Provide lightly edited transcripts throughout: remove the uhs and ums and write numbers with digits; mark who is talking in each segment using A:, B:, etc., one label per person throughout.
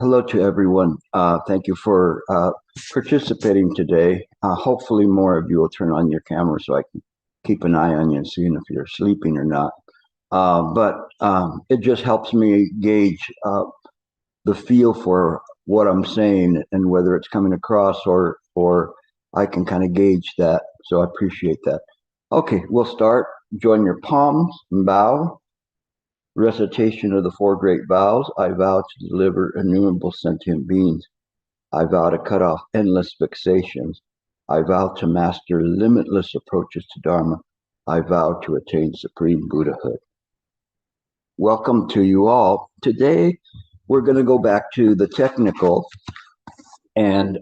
A: Hello to everyone. Thank you for participating today. Hopefully, more of you will turn on your camera so I can keep an eye on you and seeing if you're sleeping or not. But it just helps me gauge the feel for what I'm saying and whether it's coming across or I can kind of gauge that. So I appreciate that. Okay, we'll start. Join your palms and bow. Recitation of the four great vows. I vow to deliver innumerable sentient beings. I vow to cut off endless vexations. I vow to master limitless approaches to Dharma. I vow to attain supreme Buddhahood. Welcome to you all. Today, we're going to go back to the technical and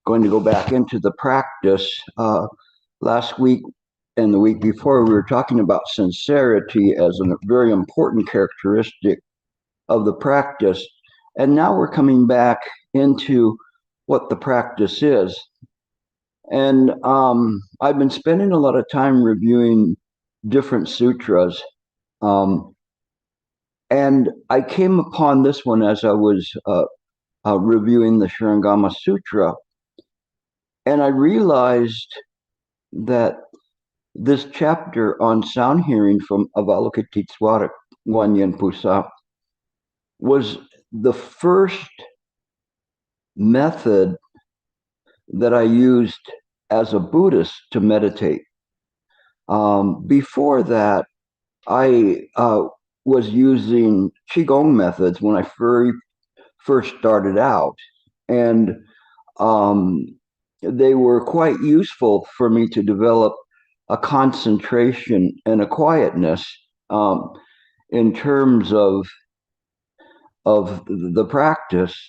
A: going to go back into the practice. Last week and the week before, we were talking about sincerity as a very important characteristic of the practice. And now we're coming back into what the practice is. And I've been spending a lot of time reviewing different sutras. And I came upon this one as I was reviewing the Shurangama Sutra. And I realized that this chapter on sound hearing from Avalokitesvara Guanyin Pusa was the first method that I used as a Buddhist to meditate. Before that, I was using Qigong methods when I first started out, and they were quite useful for me to develop a concentration and a quietness in terms of the practice.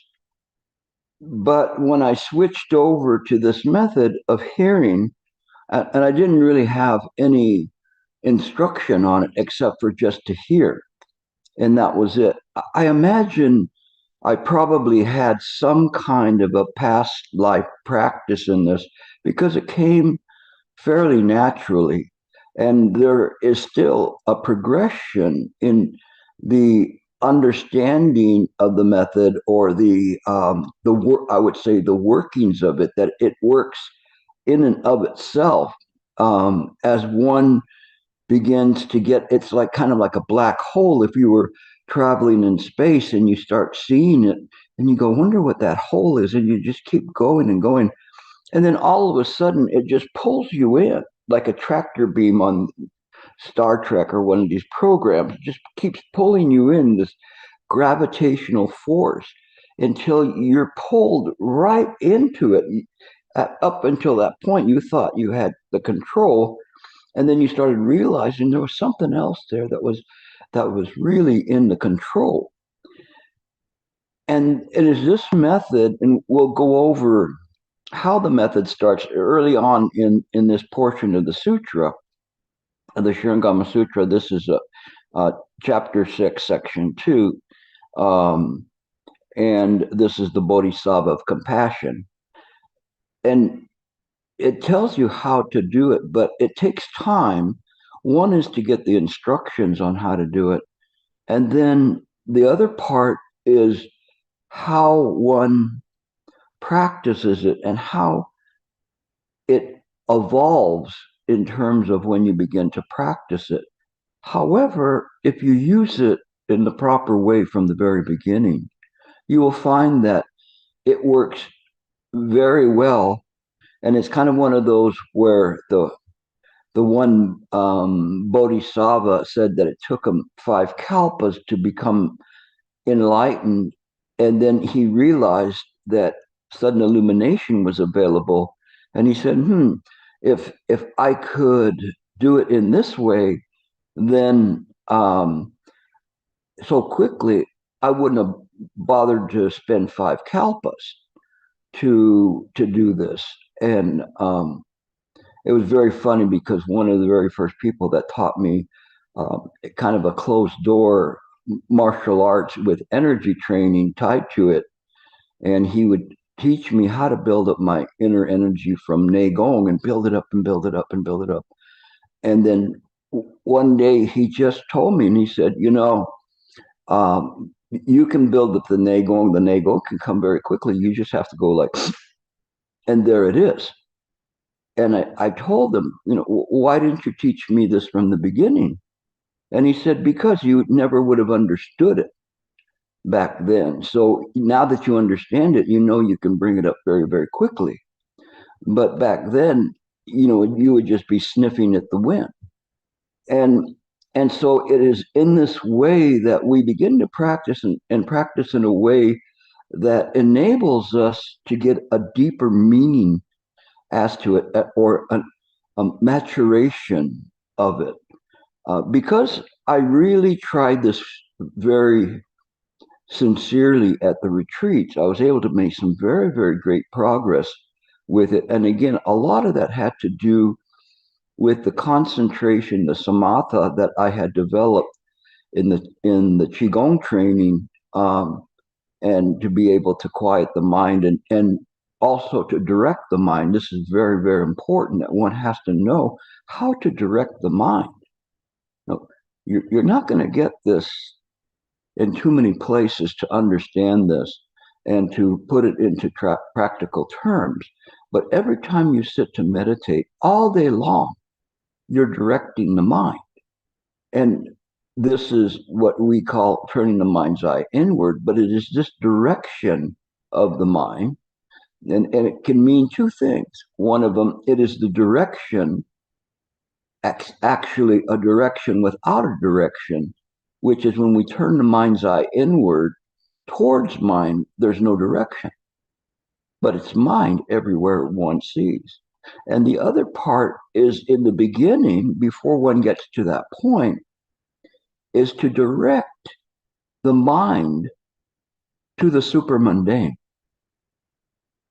A: But when I switched over to this method of hearing, and I didn't really have any instruction on it except for just to hear, and that was it. I imagine I probably had some kind of a past life practice in this because it came fairly naturally. And there is still a progression in the understanding of the method or I would say the workings of it, that it works in and of itself as one begins to get, it's like kind of like a black hole. If you were traveling in space and you start seeing it and you go, wonder what that hole is, and you just keep going and going, and then all of a sudden it just pulls you in like a tractor beam on Star Trek or one of these programs. It just keeps pulling you in, this gravitational force, until you're pulled right into it. Up until that point, you thought you had the control, and then you started realizing there was something else there that was really in the control. And it is this method, and we'll go over how the method starts early on in this portion of the sutra, of the Shurangama Sutra. This is chapter 6, section 2. And this is the Bodhisattva of compassion. And it tells you how to do it, but it takes time. One is to get the instructions on how to do it. And then the other part is how one practices it and how it evolves in terms of when you begin to practice it. However, if you use it in the proper way from the very beginning, you will find that it works very well. And it's kind of one of those where the one bodhisattva said that it took him 5 kalpas to become enlightened, and then he realized that sudden illumination was available, and he said, if I could do it in this way, then so quickly I wouldn't have bothered to spend 5 kalpas to do this. And it was very funny because one of the very first people that taught me kind of a closed door martial arts with energy training tied to it, and he would teach me how to build up my inner energy from Neigong and build it up and build it up and build it up. And then one day he just told me, and he said, you can build up the nego can come very quickly. You just have to go like, and there it is. And I told him, why didn't you teach me this from the beginning? And he said, because you never would have understood it back then. So now that you understand it, you can bring it up very, very quickly. But back then, you would just be sniffing at the wind. And so it is in this way that we begin to practice and practice in a way that enables us to get a deeper meaning as to it, or a maturation of it. Because I really tried this very sincerely at the retreats, I was able to make some very, very great progress with it. And again, a lot of that had to do with the concentration, the samatha that I had developed in the qigong training, and to be able to quiet the mind and also to direct the mind. This is very, very important, that one has to know how to direct the mind. No, you're not going to get this in too many places to understand this and to put it into practical terms. But every time you sit to meditate all day long, you're directing the mind. And this is what we call turning the mind's eye inward, but it is this direction of the mind. And it can mean two things. One of them, it is the direction, actually a direction without a direction, which is when we turn the mind's eye inward towards mind, there's no direction, but it's mind everywhere one sees. And the other part is in the beginning, before one gets to that point, is to direct the mind to the supermundane.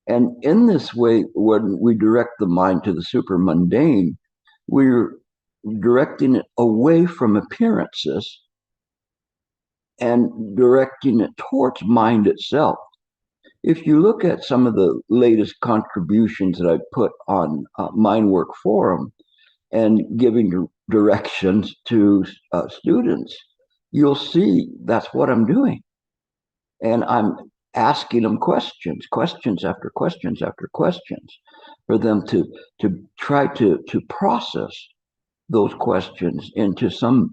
A: And in this way, when we direct the mind to the supermundane, we're directing it away from appearances and directing it towards mind itself. If you look at some of the latest contributions that I've put on Mindwork Forum and giving directions to students, you'll see that's what I'm doing. And I'm asking them questions after questions after questions, for them to try to process those questions into some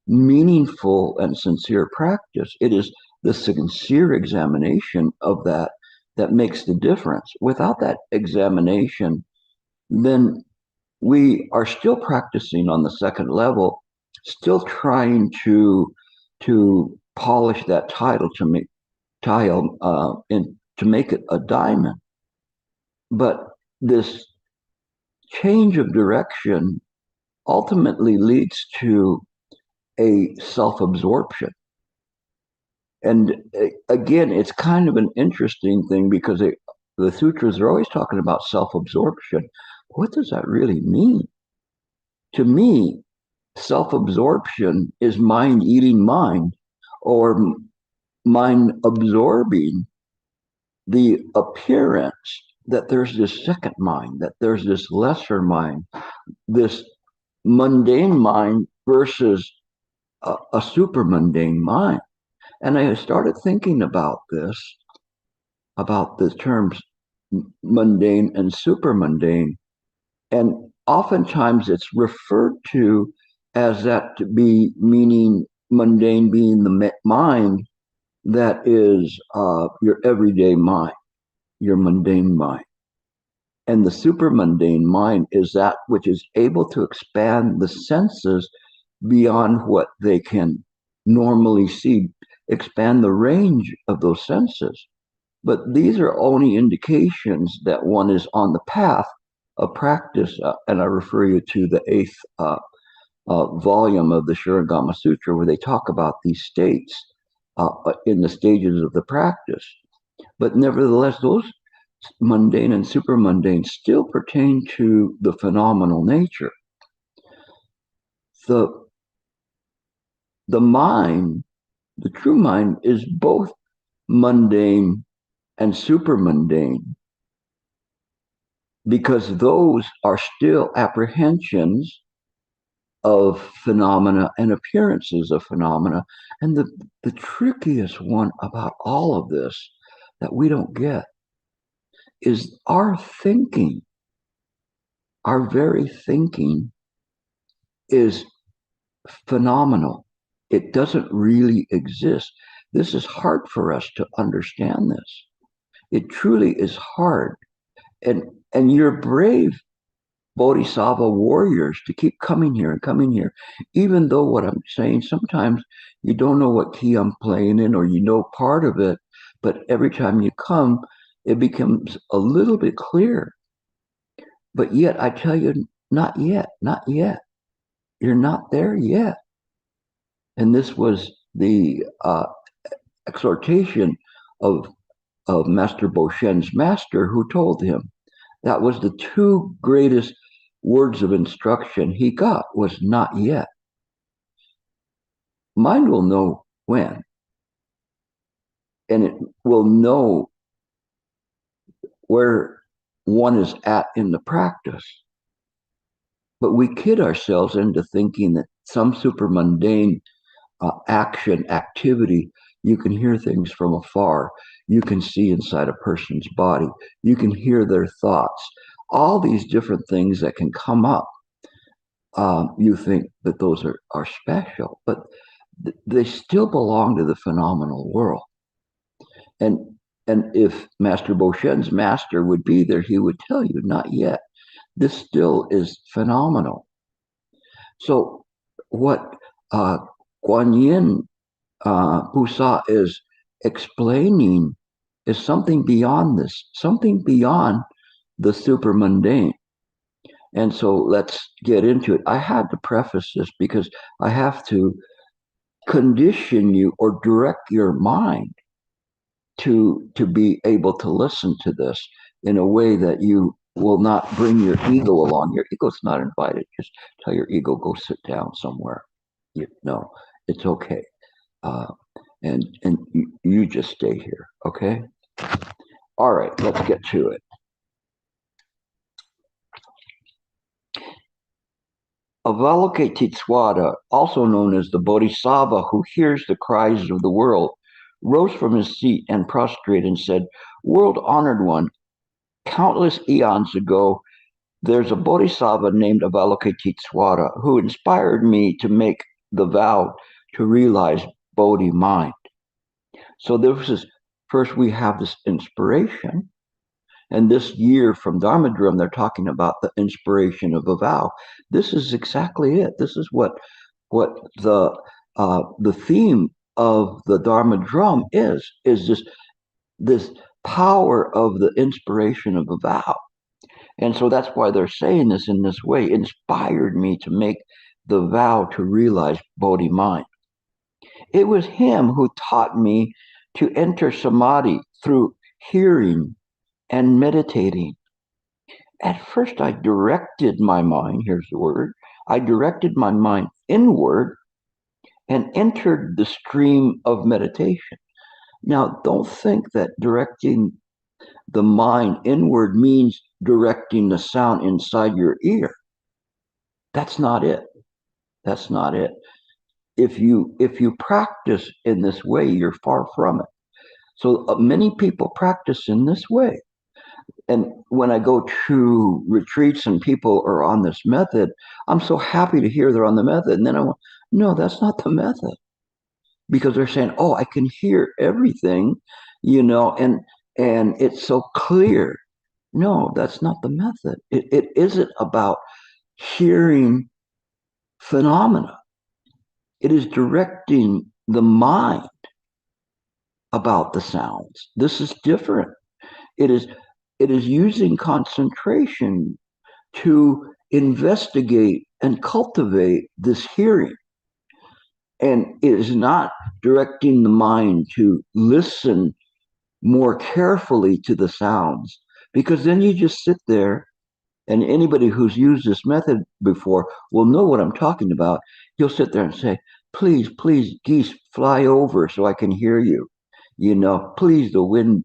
A: meaningful and sincere practice. It is the sincere examination of that makes the difference. Without that examination, then we are still practicing on the second level, still trying to polish that tile to make it a diamond. But this change of direction ultimately leads to a self-absorption. And again, it's kind of an interesting thing, because the sutras are always talking about self-absorption. What does that really mean? To me, self-absorption is mind eating mind, or mind absorbing the appearance that there's this second mind, that there's this lesser mind, this mundane mind versus a super mundane mind. And I started thinking about the terms mundane and super mundane. And oftentimes it's referred to as that, to be meaning mundane being the mind that is your everyday mind, your mundane mind. And the super mundane mind is that which is able to expand the senses beyond what they can normally see, expand the range of those senses. But these are only indications that one is on the path of practice. And I refer you to the 8th volume of the Shurangama Sutra, where they talk about these states in the stages of the practice. But nevertheless, those mundane and super mundane still pertain to the phenomenal nature. The mind, the true mind, is both mundane and super mundane, because those are still apprehensions of phenomena and appearances of phenomena. And the trickiest one about all of this that we don't get is our thinking. Our very thinking is phenomenal. It doesn't really exist. This is hard for us to understand this. It truly is hard. And you're brave Bodhisattva warriors to keep coming here and coming here, even though what I'm saying, sometimes you don't know what key I'm playing in, or you know part of it, but every time you come, it becomes a little bit clear. But yet, I tell you, not yet, not yet. You're not there yet. And this was the exhortation of Master Boshen's master, who told him that was the two greatest words of instruction he got, was not yet. Mind will know when, and it will know where one is at in the practice. But we kid ourselves into thinking that some super mundane activity, you can hear things from afar, you can see inside a person's body, you can hear their thoughts, all these different things that can come up. You think that those are special, but they still belong to the phenomenal world. And if Master Boshen's master would be there, he would tell you, not yet. This still is phenomenal. So what Guan Yin Pusa is explaining is something beyond this, something beyond the super mundane. And so let's get into it. I had to preface this because I have to condition you or direct your mind to be able to listen to this in a way that you will not bring your ego along. Your ego's not invited. Just tell your ego, go sit down somewhere. No, it's okay. And you just stay here, okay? All right, let's get to it. Avalokitesvara, also known as the Bodhisattva who hears the cries of the world, rose from his seat and prostrated and said, "World-honored one, countless eons ago, there's a Bodhisattva named Avalokitesvara who inspired me to make the vow to realize Bodhi mind." So this is, first we have this inspiration. And this year from Dharma Drum, they're talking about the inspiration of a vow. This is exactly it. This is what the theme of the Dharma Drum is this power of the inspiration of a vow. And so that's why they're saying this in this way, inspired me to make the vow to realize Bodhi mind. It was him who taught me to enter samadhi through hearing and meditating. At first, I directed my mind, here's the word, I directed my mind inward and entered the stream of meditation. Now, don't think that directing the mind inward means directing the sound inside your ear. That's not it. That's not it. If you practice in this way, you're far from it. So many people practice in this way. And when I go to retreats and people are on this method, I'm so happy to hear they're on the method. And then I went, no, that's not the method. Because they're saying, oh, I can hear everything, and it's so clear. No, that's not the method. It isn't about hearing phenomena. It is directing the mind about the sounds. This is different. It is using concentration to investigate and cultivate this hearing. And it is not directing the mind to listen more carefully to the sounds, because then you just sit there, and anybody who's used this method before will know what I'm talking about. You'll sit there and say, please, please, geese, fly over so I can hear you. Please, the wind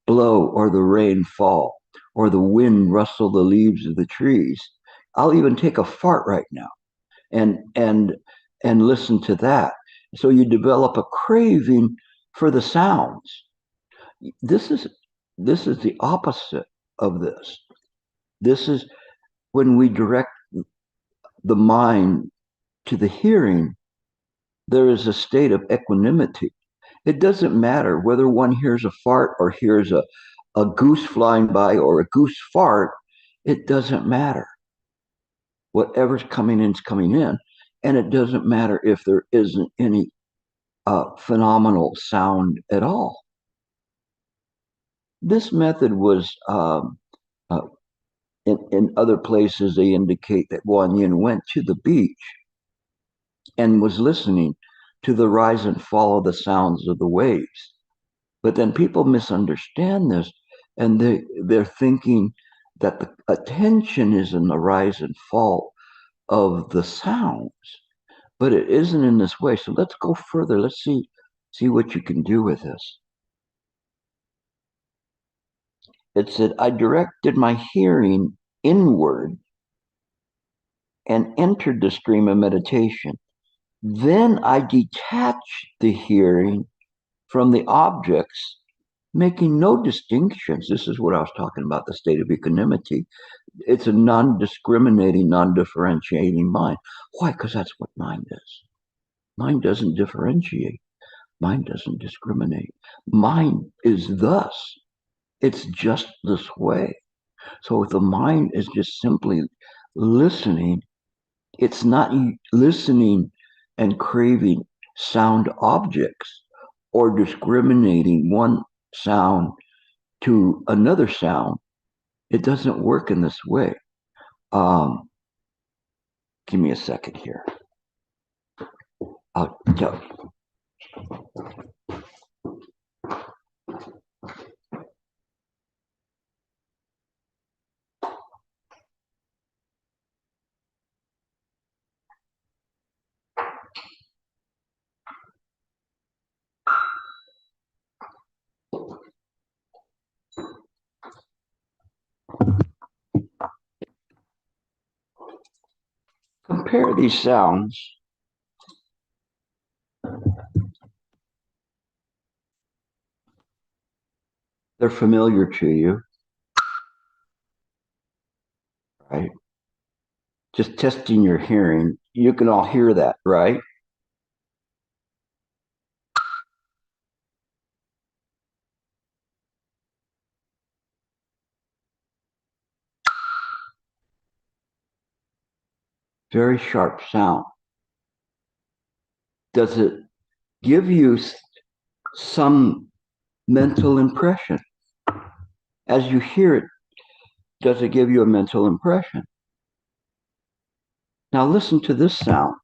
A: blow or the rain fall or the wind rustle the leaves of the trees. I'll even take a fart right now. and listen to that. So you develop a craving for the sounds. This is the opposite of this. This is when we direct the mind to the hearing, there is a state of equanimity. It doesn't matter whether one hears a fart or hears a goose flying by or a goose fart. It doesn't matter. Whatever's coming in is coming in. And it doesn't matter if there isn't any phenomenal sound at all. This method was, in other places, they indicate that Guan Yin went to the beach and was listening to the rise and fall of the sounds of the waves. But then people misunderstand this, and they're thinking that the attention is in the rise and fall of the sounds, but it isn't in this way. So let's go further. Let's see what you can do with this. It said, I directed my hearing inward and entered the stream of meditation. Then I detached the hearing from the objects, making no distinctions. This is what I was talking about, the state of equanimity. It's a non-discriminating, non-differentiating mind. Why? Because that's what mind is. Mind doesn't differentiate. Mind doesn't discriminate. Mind is thus. It's just this way. So if the mind is just simply listening, it's not listening and craving sound objects or discriminating one sound to another sound. It doesn't work in this way. Give me a second here. I'll tell you. Compare these sounds. They're familiar to you, right? Just testing your hearing. You can all hear that, right? Very sharp sound. Does it give you some mental impression? As you hear it, does it give you a mental impression? Now listen to this sound.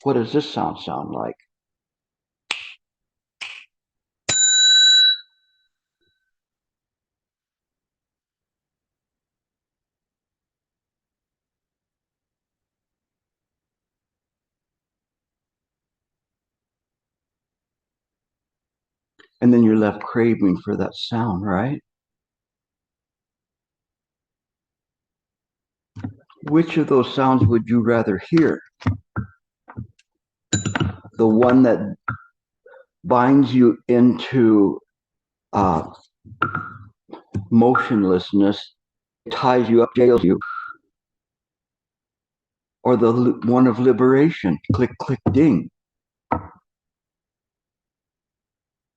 A: What does this sound like? And then you're left craving for that sound, right? Which of those sounds would you rather hear? The one that binds you into motionlessness, ties you up, jails you, or the one of liberation, click, click, ding.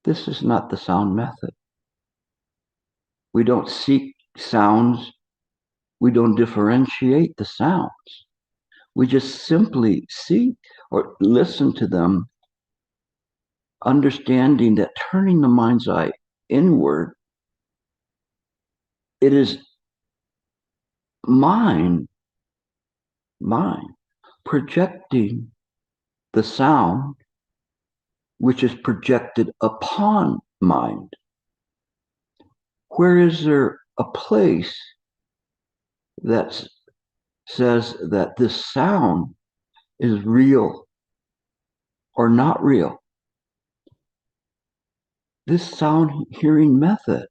A: This is not the sound method. We don't seek sounds. We don't differentiate the sounds. We just simply see or listen to them, understanding that turning the mind's eye inward, it is mind projecting the sound, which is projected upon mind. Where is there a place that says that this sound is real or not real? This sound hearing method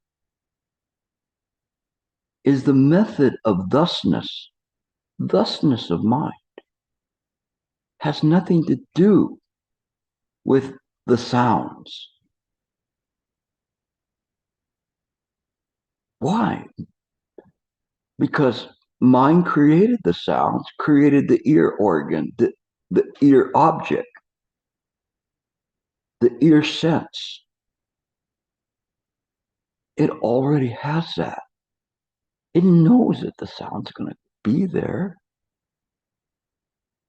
A: is the method of thusness. thusness of mind has nothing to do with the sounds. Why? Because mind created the sounds, created the ear organ, the ear object, the ear sense. It already has that. It knows that the sound's going to be there.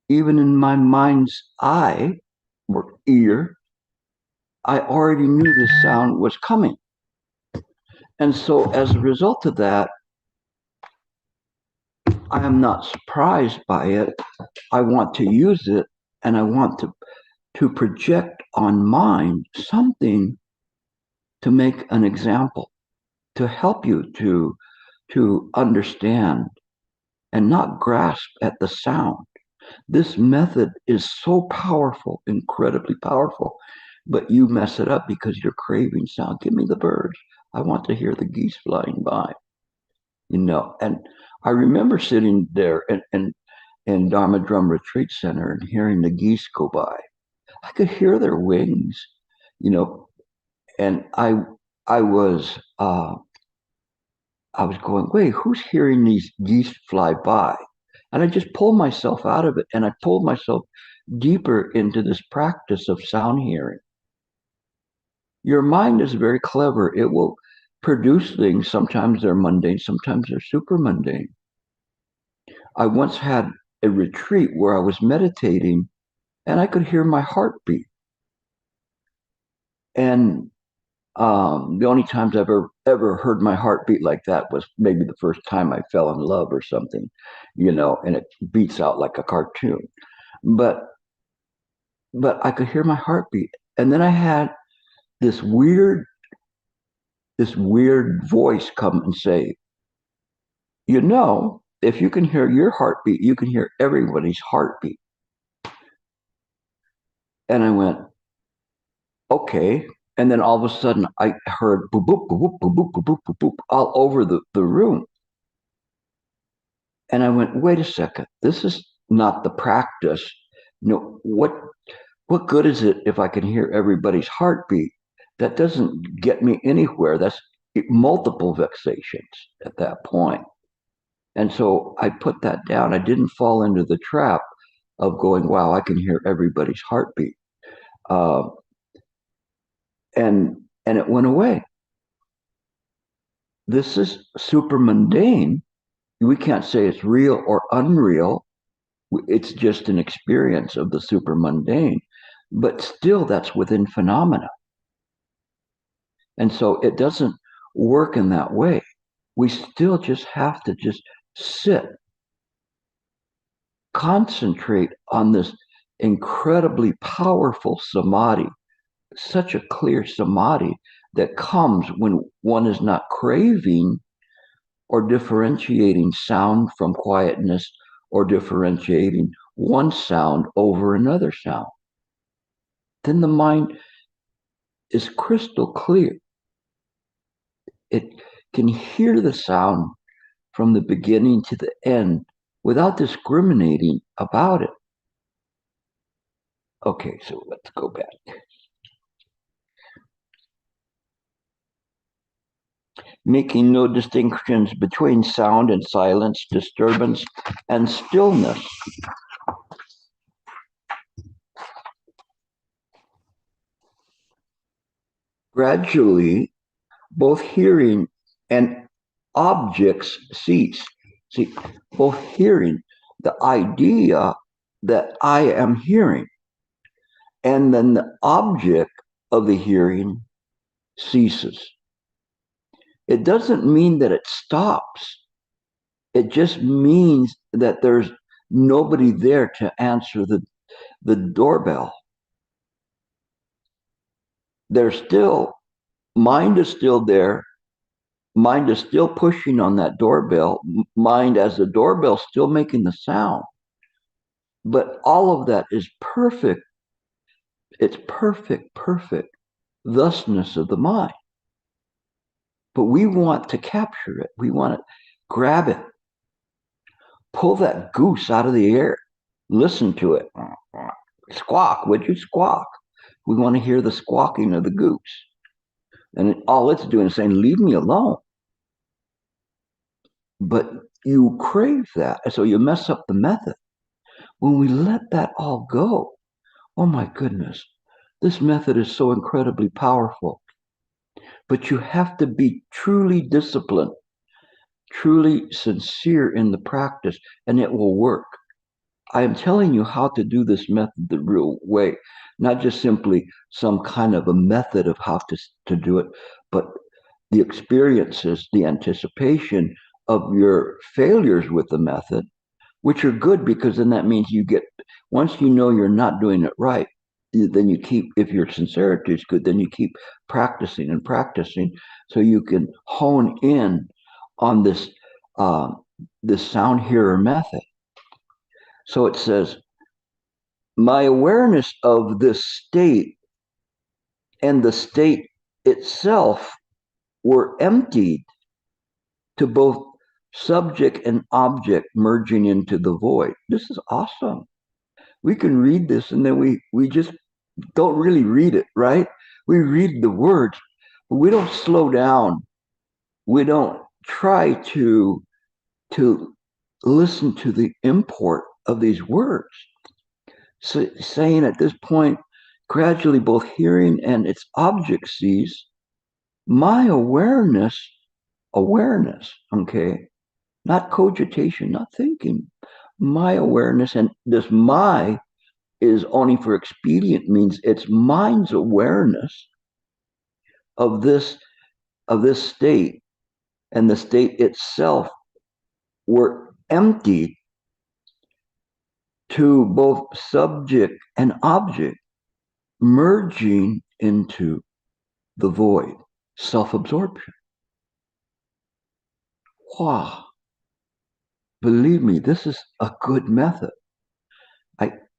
A: Even in my mind's eye or ear, I already knew the sound was coming. And so as a result of that, I am not surprised by it. I want to use it, and I want to project on mind something to make an example, to help you to understand and not grasp at the sound. This method is so powerful, incredibly powerful, but you mess it up because you're craving sound. Give me the birds. I want to hear the geese flying by, And I remember sitting there in Dharma Drum Retreat Center and hearing the geese go by. I could hear their wings, and I was going, wait, who's hearing these geese fly by? And I just pulled myself out of it, and I pulled myself deeper into this practice of sound hearing. Your mind is very clever. It will produce things. Sometimes they're mundane, sometimes they're super mundane. I once had a retreat where I was meditating and I could hear my heartbeat. And the only times I've ever heard my heartbeat like that was maybe the first time I fell in love or something, and it beats out like a cartoon. But I could hear my heartbeat. And then I had this weird voice come and say, if you can hear your heartbeat, you can hear everybody's heartbeat. And I went, okay. And then all of a sudden I heard boop, boop, boop, boop, boop, boop, boop, boop, boop, all over the room. And I went, wait a second, this is not the practice. What good is it if I can hear everybody's heartbeat? That doesn't get me anywhere. That's multiple vexations at that point. And so I put that down. I didn't fall into the trap of going, wow, I can hear everybody's heartbeat. And it went away. This is super mundane. We can't say it's real or unreal. It's just an experience of the super mundane. But still, that's within phenomena. And so it doesn't work in that way. We still just have to just sit, concentrate on this incredibly powerful samadhi, such a clear samadhi that comes when one is not craving or differentiating sound from quietness or differentiating one sound over another sound. Then the mind is crystal clear. It can hear the sound from the beginning to the end without discriminating about it. Okay, so let's go back. Making no distinctions between sound and silence, disturbance and stillness. Gradually, both hearing and objects cease. See, both hearing, the idea that I am hearing, and then the object of the hearing ceases. It doesn't mean that it stops. It just means that there's nobody there to answer the doorbell. There's still, mind is still there. Mind is still pushing on that doorbell. Mind as the doorbell still making the sound. But all of that is perfect. It's perfect thusness of the mind. But we want to capture it. We want to grab it. Pull that goose out of the air. Listen to it. Squawk, would you squawk? We want to hear the squawking of the goose. And all it's doing is saying, leave me alone. But you crave that. So you mess up the method. When we let that all go, oh my goodness, this method is so incredibly powerful. But you have to be truly disciplined, truly sincere in the practice, and it will work. I am telling you how to do this method the real way, not just simply some kind of a method of how to do it, but the experiences, the anticipation of your failures with the method, which are good because then that means you get, once you know you're not doing it right, then you keep, if your sincerity is good, then you keep practicing and practicing so you can hone in on this sound hearer method. So it says, my awareness of this state and the state itself were emptied to both subject and object merging into the void. This is awesome. We can read this and then we just don't really read it, right? We read the words, but we don't slow down. We don't try to listen to the import of these words. So, saying at this point, gradually both hearing and its object cease, my awareness, okay, not cogitation, not thinking, my awareness, and this my is only for expedient means it's mind's awareness of this state and the state itself were emptied to both subject and object merging into the void, self-absorption. Wow. Believe me, this is a good method.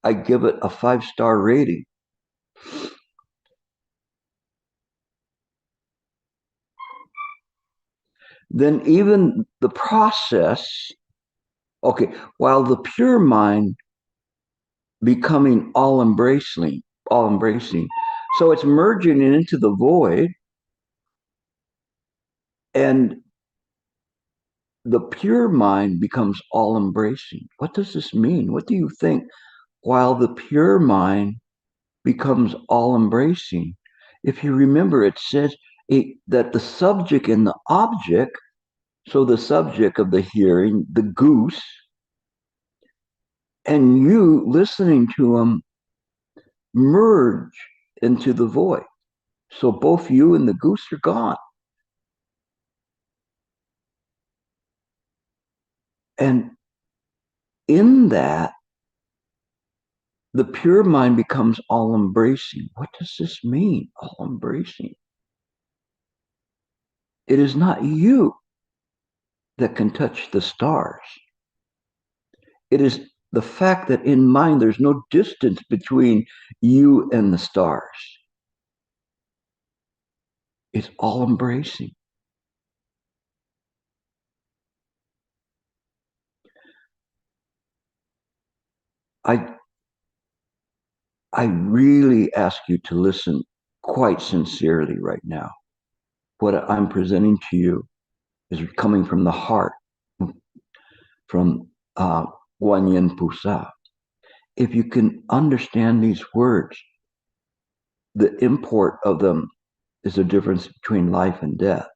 A: I give it a 5-star rating. Then even the process, okay, while the pure mind becoming all embracing. So it's merging into the void, and the pure mind becomes all embracing. What does this mean? What do you think? While the pure mind becomes all embracing, if you remember, it says that the subject and the object, so the subject of the hearing, the goose, and you listening to him merge into the void. So both you and the goose are gone. And in that, the pure mind becomes all embracing. What does this mean? All embracing. It is not you that can touch the stars. It is the fact that in mind there's no distance between you and the stars. It's all embracing. I really ask you to listen quite sincerely right now. What I'm presenting to you is coming from the heart, from Guanyin Pusa. If you can understand these words, the import of them is the difference between life and death.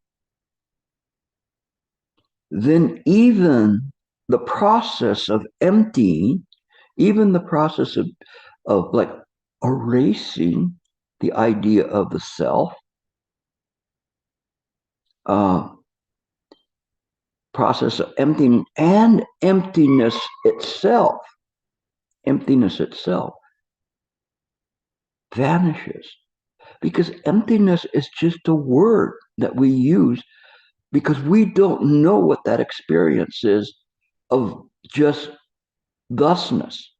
A: Then even the process of emptying, even the process of like erasing the idea of the self, process of emptying and emptiness itself vanishes, because emptiness is just a word that we use because we don't know what that experience is of just thusness.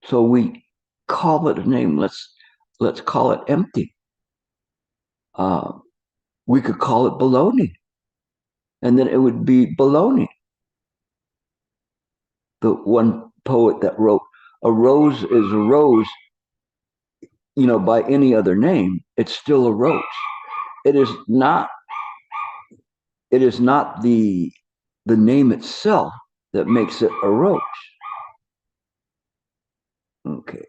A: So we call it a name. Let's call it empty. We could call it baloney, and then it would be baloney. the one poet that wrote, "A rose is a rose, by any other name, it's still a rose. It is not. It is not the name itself that makes it a rose." Okay.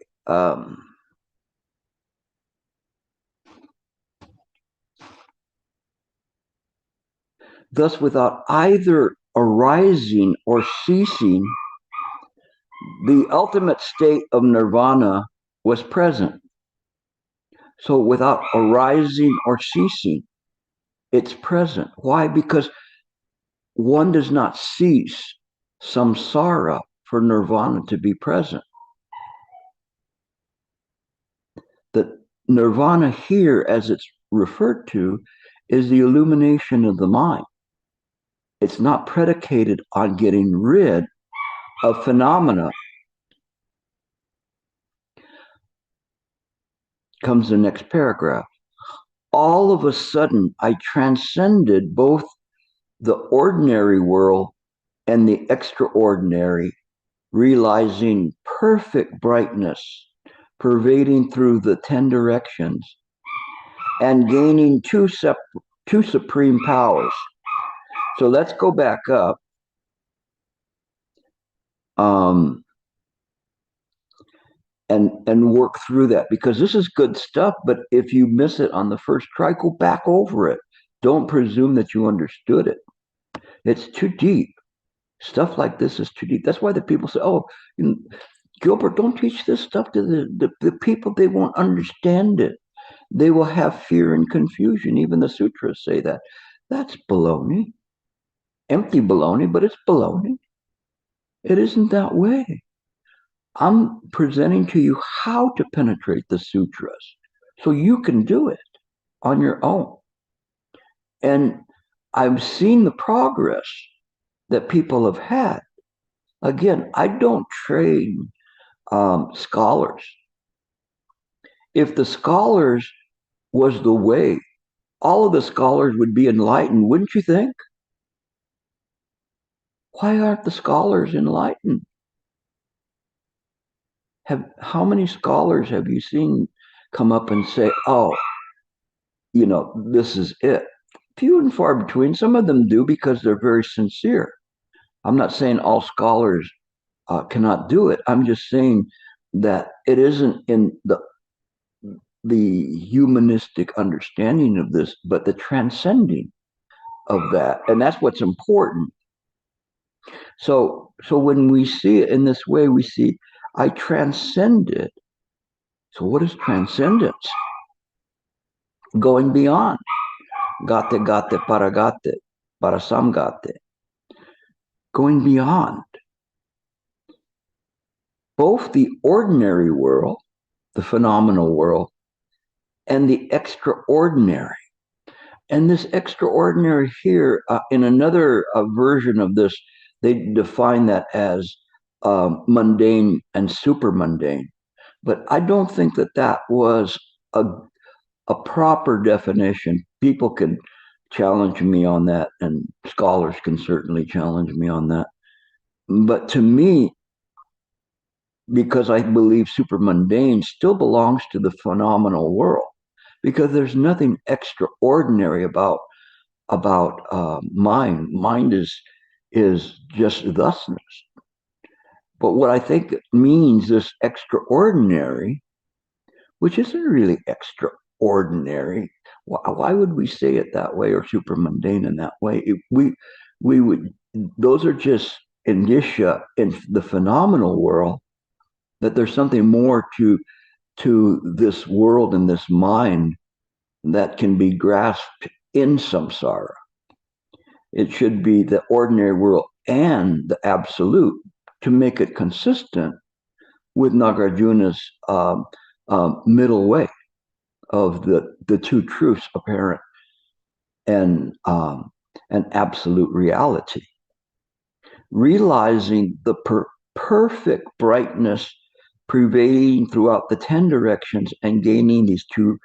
A: Thus, without either arising or ceasing, the ultimate state of nirvana was present. So, without arising or ceasing, it's present. Why? Because one does not cease samsara for nirvana to be present. The nirvana here, as it's referred to, is the illumination of the mind. It's not predicated on getting rid of phenomena. Comes the next paragraph. All of a sudden, I transcended both the ordinary world and the extraordinary, realizing perfect brightness, pervading through the 10 directions, and gaining two supreme powers. So let's go back up. And work through that, because this is good stuff. But if you miss it on the first try, go back over it. Don't presume that you understood it. It's too deep. Stuff like this is too deep. That's why the people say, "Oh, Gilbert, don't teach this stuff to the people. They won't understand it. They will have fear and confusion." Even the sutras say that. That's baloney. Empty baloney, but it's baloney. It isn't that way. I'm presenting to you how to penetrate the sutras so you can do it on your own. And I've seen the progress that people have had. Again, I don't train scholars. If the scholars was the way, all of the scholars would be enlightened, wouldn't you think? Why aren't the scholars enlightened? How many scholars have you seen come up and say, "Oh, this is it"? Few and far between. Some of them do because they're very sincere. I'm not saying all scholars cannot do it. I'm just saying that it isn't in the humanistic understanding of this, but the transcending of that, and that's what's important. So when we see it in this way, we see I transcended. So what is transcendence? Going beyond. Gate, gate, parasamgate. Going beyond. Both the ordinary world, the phenomenal world, and the extraordinary. And this extraordinary here, in another version of this, they define that as mundane and super mundane. But I don't think that was a proper definition. People can challenge me on that, and scholars can certainly challenge me on that. But to me, because I believe super mundane still belongs to the phenomenal world, because there's nothing extraordinary about mind. Mind is just thusness. But what I think it means, this extraordinary, which isn't really extraordinary. Why would we say it that way, or super mundane in that way? We would. Those are just indicia in the phenomenal world that there's something more to this world and this mind that can be grasped in samsara. It should be the ordinary world and the absolute to make it consistent with Nagarjuna's middle way of the two truths apparent and absolute reality. Realizing the perfect brightness pervading throughout the 10 directions and gaining these two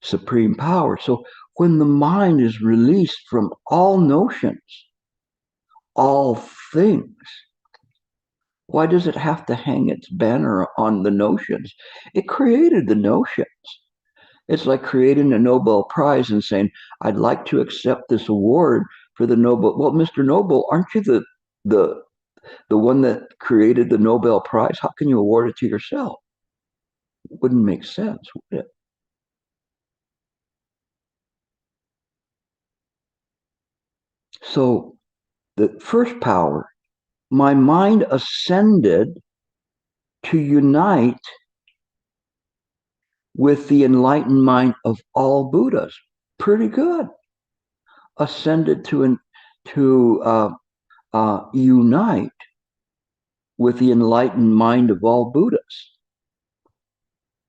A: supreme powers. So when the mind is released from all notions, all things, Why does it have to hang its banner on the notions? It created the notions. It's like creating a Nobel Prize and saying, I'd like to accept this award for the Nobel. Well, Mr. Nobel, aren't you the the one that created the Nobel Prize? How can you award it to yourself? It wouldn't make sense, would it? So the first power, my mind ascended to unite with the enlightened mind of all Buddhas. Pretty good. Ascended to unite with the enlightened mind of all Buddhas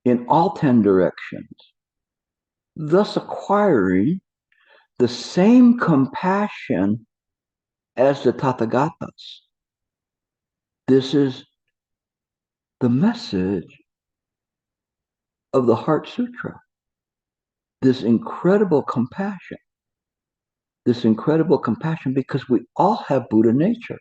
A: in all 10 directions, thus acquiring the same compassion as the Tathagatas. This is the message of the Heart Sutra. This incredible compassion. This incredible compassion because we all have Buddha nature.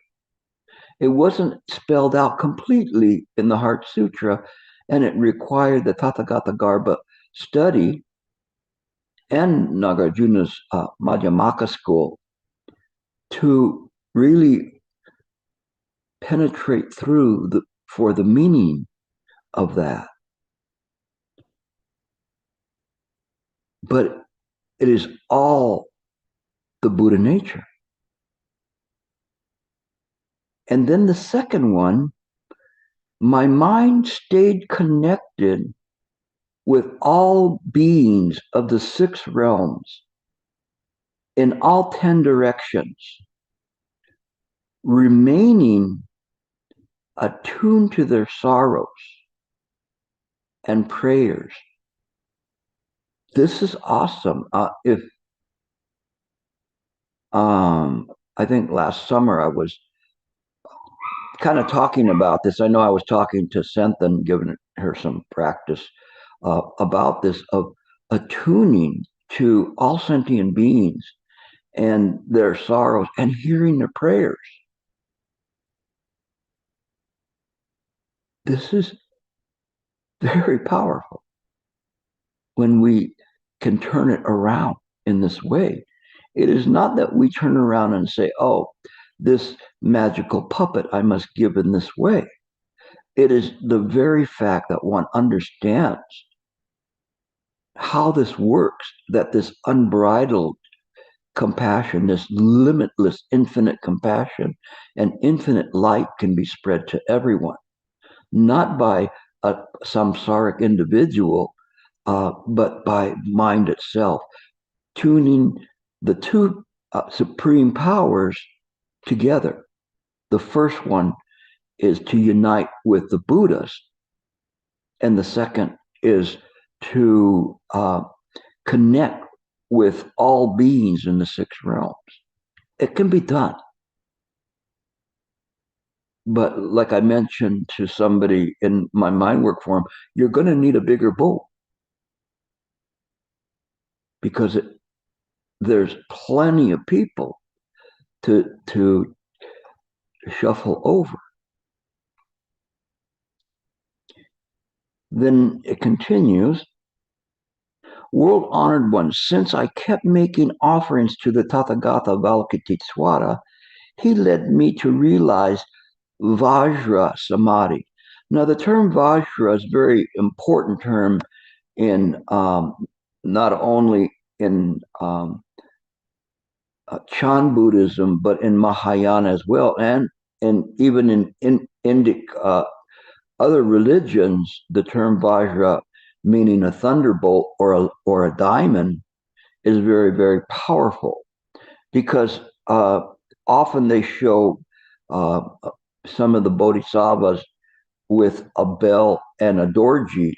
A: It wasn't spelled out completely in the Heart Sutra, and it required the Tathagata Garbha study and Nagarjuna's Madhyamaka school to really penetrate through for the meaning of that. But it is all the Buddha nature. And then the second one, my mind stayed connected with all beings of the 6 realms in all 10 directions, remaining attuned to their sorrows and prayers. This is awesome. If I think last summer I was kind of talking about this. I know I was talking to Senthan, giving her some practice about this of attuning to all sentient beings and their sorrows and hearing their prayers. This is very powerful when we can turn it around in this way. It is not that we turn around and say, oh, this magical puppet I must give in this way. It is the very fact that one understands how this works, that this unbridled compassion, this limitless, infinite compassion and infinite light can be spread to everyone, not by a samsaric individual, but by mind itself, tuning the two supreme powers together. The first one is to unite with the Buddhas, and the second is to connect with all beings in the 6 realms. It can be done. But like I mentioned to somebody in my mind work forum, you're going to need a bigger bowl because there's plenty of people to shuffle over. Then it continues. World honored one, since I kept making offerings to the Tathagata Avalokiteshvara, he led me to realize Vajra Samadhi. Now, the term Vajra is a very important term in not only in Chan Buddhism, but in Mahayana as well, and even in Indic other religions, the term Vajra, meaning a thunderbolt or a diamond, is very, very powerful because often they show some of the bodhisattvas with a bell and a dorji.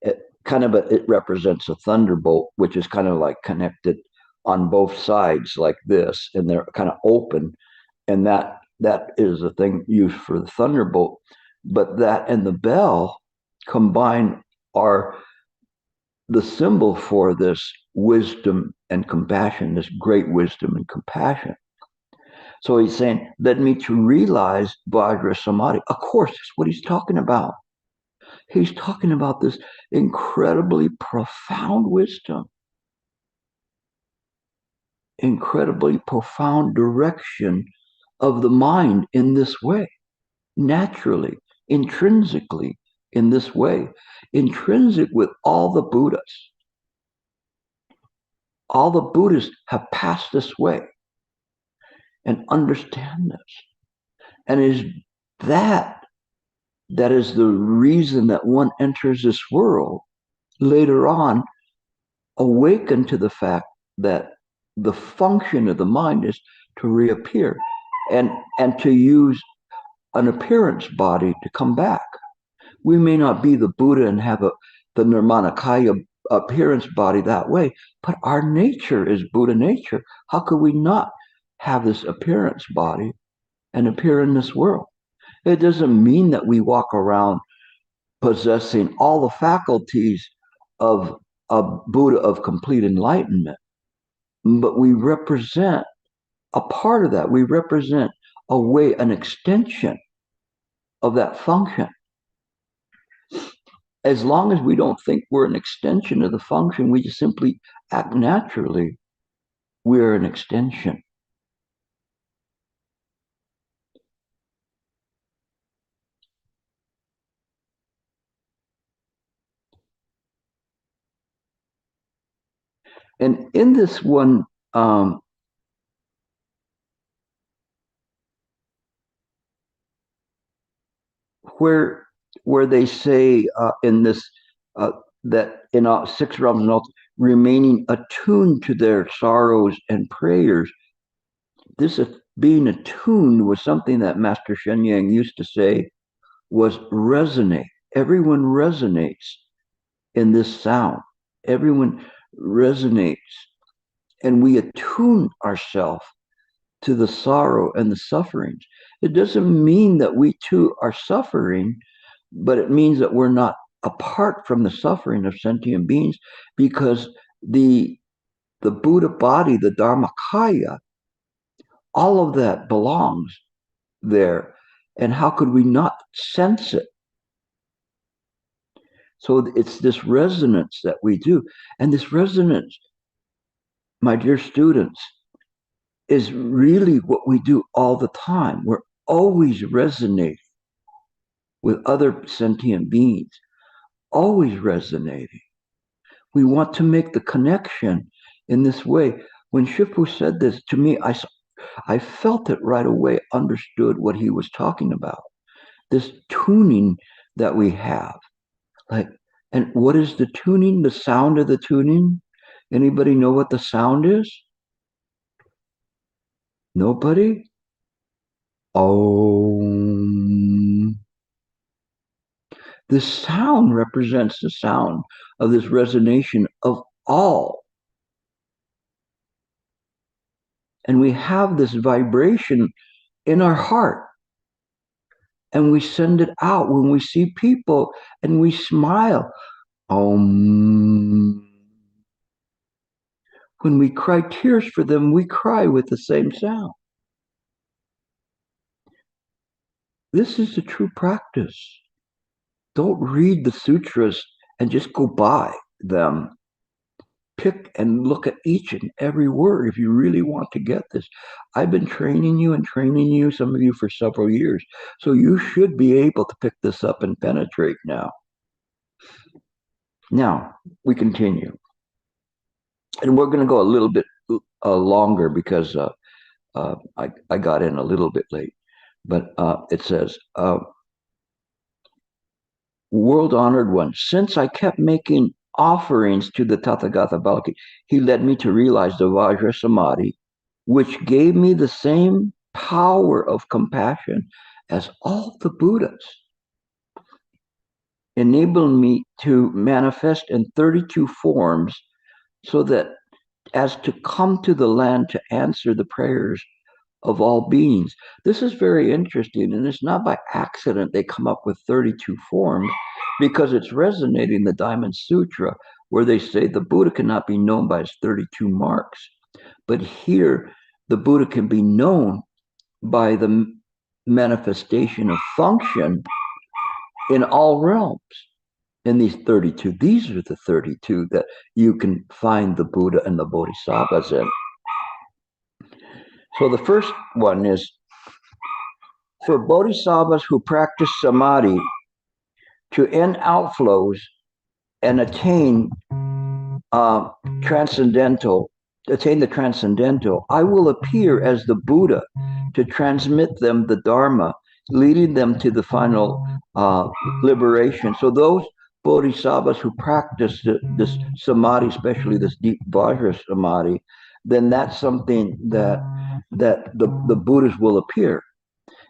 A: It represents a thunderbolt, which is kind of like connected on both sides like this, and they're kind of open, and that is the thing used for the thunderbolt. But that and the bell combined are the symbol for this wisdom and compassion, this great wisdom and compassion. So he's saying, led me to realize Vajra Samadhi. Of course, that's what he's talking about. He's talking about this incredibly profound wisdom, incredibly profound direction of the mind in this way, naturally, intrinsically in this way, intrinsic with all the Buddhas. All the Buddhists have passed this way and understand this. And it is that is the reason that one enters this world later on, awakened to the fact that the function of the mind is to reappear and to use an appearance body to come back. We may not be the Buddha and have the Nirmanakaya appearance body that way, but our nature is Buddha nature. How could we not have this appearance body and appear in this world? It doesn't mean that we walk around possessing all the faculties of a Buddha of complete enlightenment, but we represent a part of that. We represent a way, an extension of that function. As long as we don't think we're an extension of the function, we just simply act naturally, we're an extension. And in this one, where they say in this that in six realms and all, remaining attuned to their sorrows and prayers, this being attuned was something that Master Sheng used to say was resonate. Everyone resonates in this sound. Everyone resonates, and we attune ourselves to the sorrow and the sufferings. It doesn't mean that we too are suffering, but it means that we're not apart from the suffering of sentient beings, because the Buddha body, the Dharmakaya, all of that belongs there. And how could we not sense it? So it's this resonance that we do. And this resonance, my dear students, is really what we do all the time. We're always resonating with other sentient beings, always resonating. We want to make the connection in this way. When Shifu said this to me, I felt it right away, understood what he was talking about. This tuning that we have. Like, and what is the tuning? The sound of the tuning? Anybody know what the sound is? Nobody? Oh. The sound represents the sound of this resonation of all. And we have this vibration in our heart. And we send it out when we see people and we smile. When we cry tears for them, we cry with the same sound. This is the true practice. Don't read the sutras and just go by them. Pick and look at each and every word if you really want to get this. I've been training you, some of you for several years. So you should be able to pick this up and penetrate now. Now, we continue. And we're going to go a little bit longer because I got in a little bit late. But it says, world honored one, since I kept making offerings to the Tathagata Balaki, he led me to realize the Vajra Samadhi, which gave me the same power of compassion as all the Buddhas, enabling me to manifest in 32 forms, so that as to come to the land to answer the prayers of all beings. This is very interesting, and it's not by accident they come up with 32 forms, because it's resonating the Diamond Sutra, where they say the Buddha cannot be known by his 32 marks. But here, the Buddha can be known by the manifestation of function in all realms. In these 32, these are the 32 that you can find the Buddha and the Bodhisattvas in. So the first one is for Bodhisattvas who practice samadhi to end outflows and attain attain the transcendental, I will appear as the Buddha to transmit them the Dharma, leading them to the final liberation. So those bodhisattvas who practice this samadhi, especially this deep vajra samadhi, then that's something that the Buddhas will appear.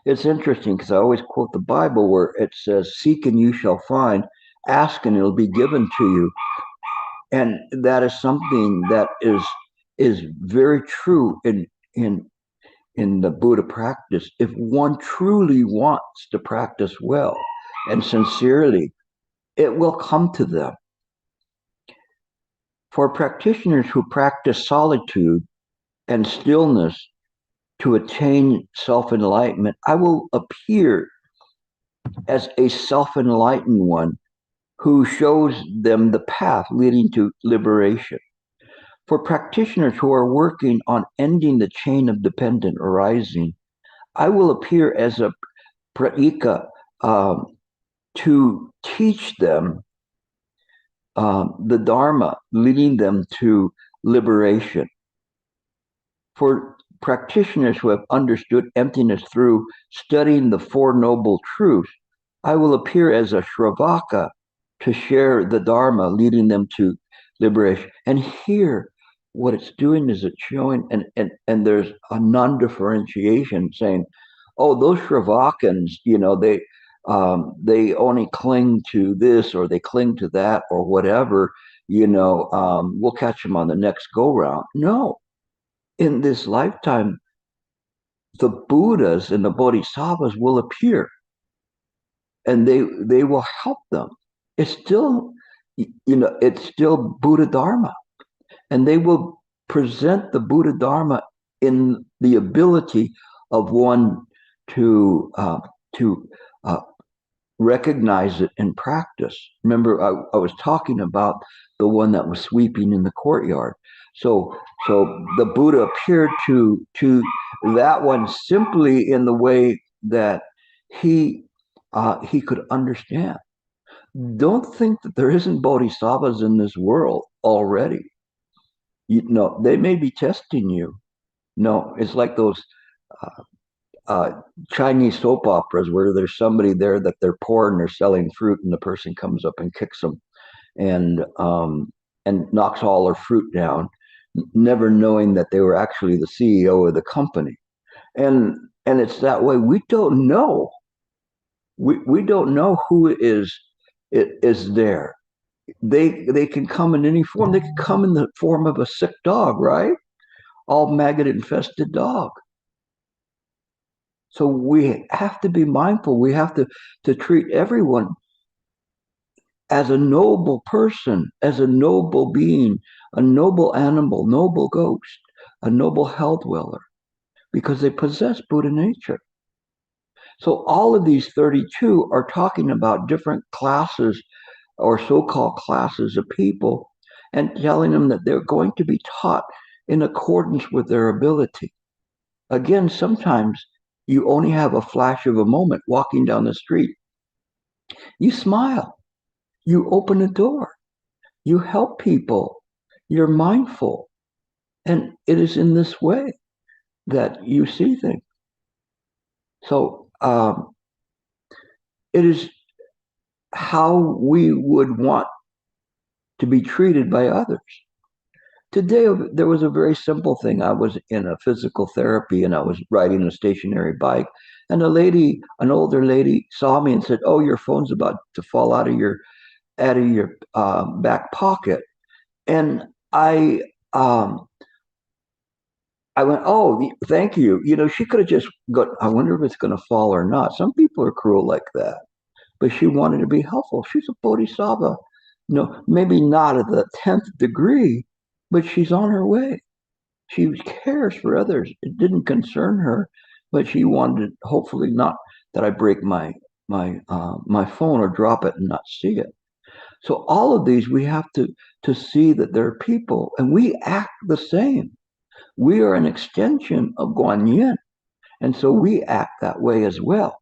A: It's interesting because I always quote the Bible where it says, "Seek and you shall find, ask and it'll be given to you." And that is something that is very true in the Buddha practice. If one truly wants to practice well and sincerely, it will come to them. For practitioners who practice solitude and stillness to attain self-enlightenment, I will appear as a self-enlightened one who shows them the path leading to liberation. For practitioners who are working on ending the chain of dependent arising, I will appear as a pratika to teach them the Dharma, leading them to liberation. For practitioners who have understood emptiness through studying the Four Noble Truths, I will appear as a Shravaka to share the Dharma, leading them to liberation. And here, what it's doing is it's showing, and there's a non-differentiation saying, oh, those Shravakans, they only cling to this or they cling to that or whatever, we'll catch them on the next go round. No, in this lifetime, the Buddhas and the Bodhisattvas will appear and they will help them. It's still, it's still Buddha Dharma. And they will present the Buddha Dharma in the ability of one to recognize it in practice. Remember, I was talking about the one that was sweeping in the courtyard. So the Buddha appeared to that one simply in the way that he could understand. Don't think that there isn't bodhisattvas in this world already. They may be testing you. No, it's like those Chinese soap operas where there's somebody there that they're poor and they're selling fruit, and the person comes up and kicks them and knocks all their fruit down, never knowing that they were actually the CEO of the company. And it's that way. We don't know. We don't know who is there. They can come in any form. They can come in the form of a sick dog, right? All maggot infested dog. So we have to be mindful. We have to treat everyone as a noble person, as a noble being, a noble animal, noble ghost, a noble hell dweller, because they possess Buddha nature. So all of these 32 are talking about different classes or so-called classes of people and telling them that they're going to be taught in accordance with their ability. Again, sometimes you only have a flash of a moment walking down the street. You smile, you open a door, you help people, you're mindful. And it is in this way that you see things. So it is how we would want to be treated by others. Today, there was a very simple thing. I was in a physical therapy and I was riding a stationary bike. And an older lady saw me and said, oh, your phone's about to fall out of your back pocket. And I went, oh, thank you. She could have just got, I wonder if it's going to fall or not. Some people are cruel like that. But she wanted to be helpful. She's a bodhisattva. Maybe not at the 10th degree, but she's on her way. She cares for others. It didn't concern her but she wanted, hopefully not that I break my phone or drop it and not see it. So all of these, we have to see that they're people, and we act the same. We are an extension of Guan Yin, and so we act that way as well.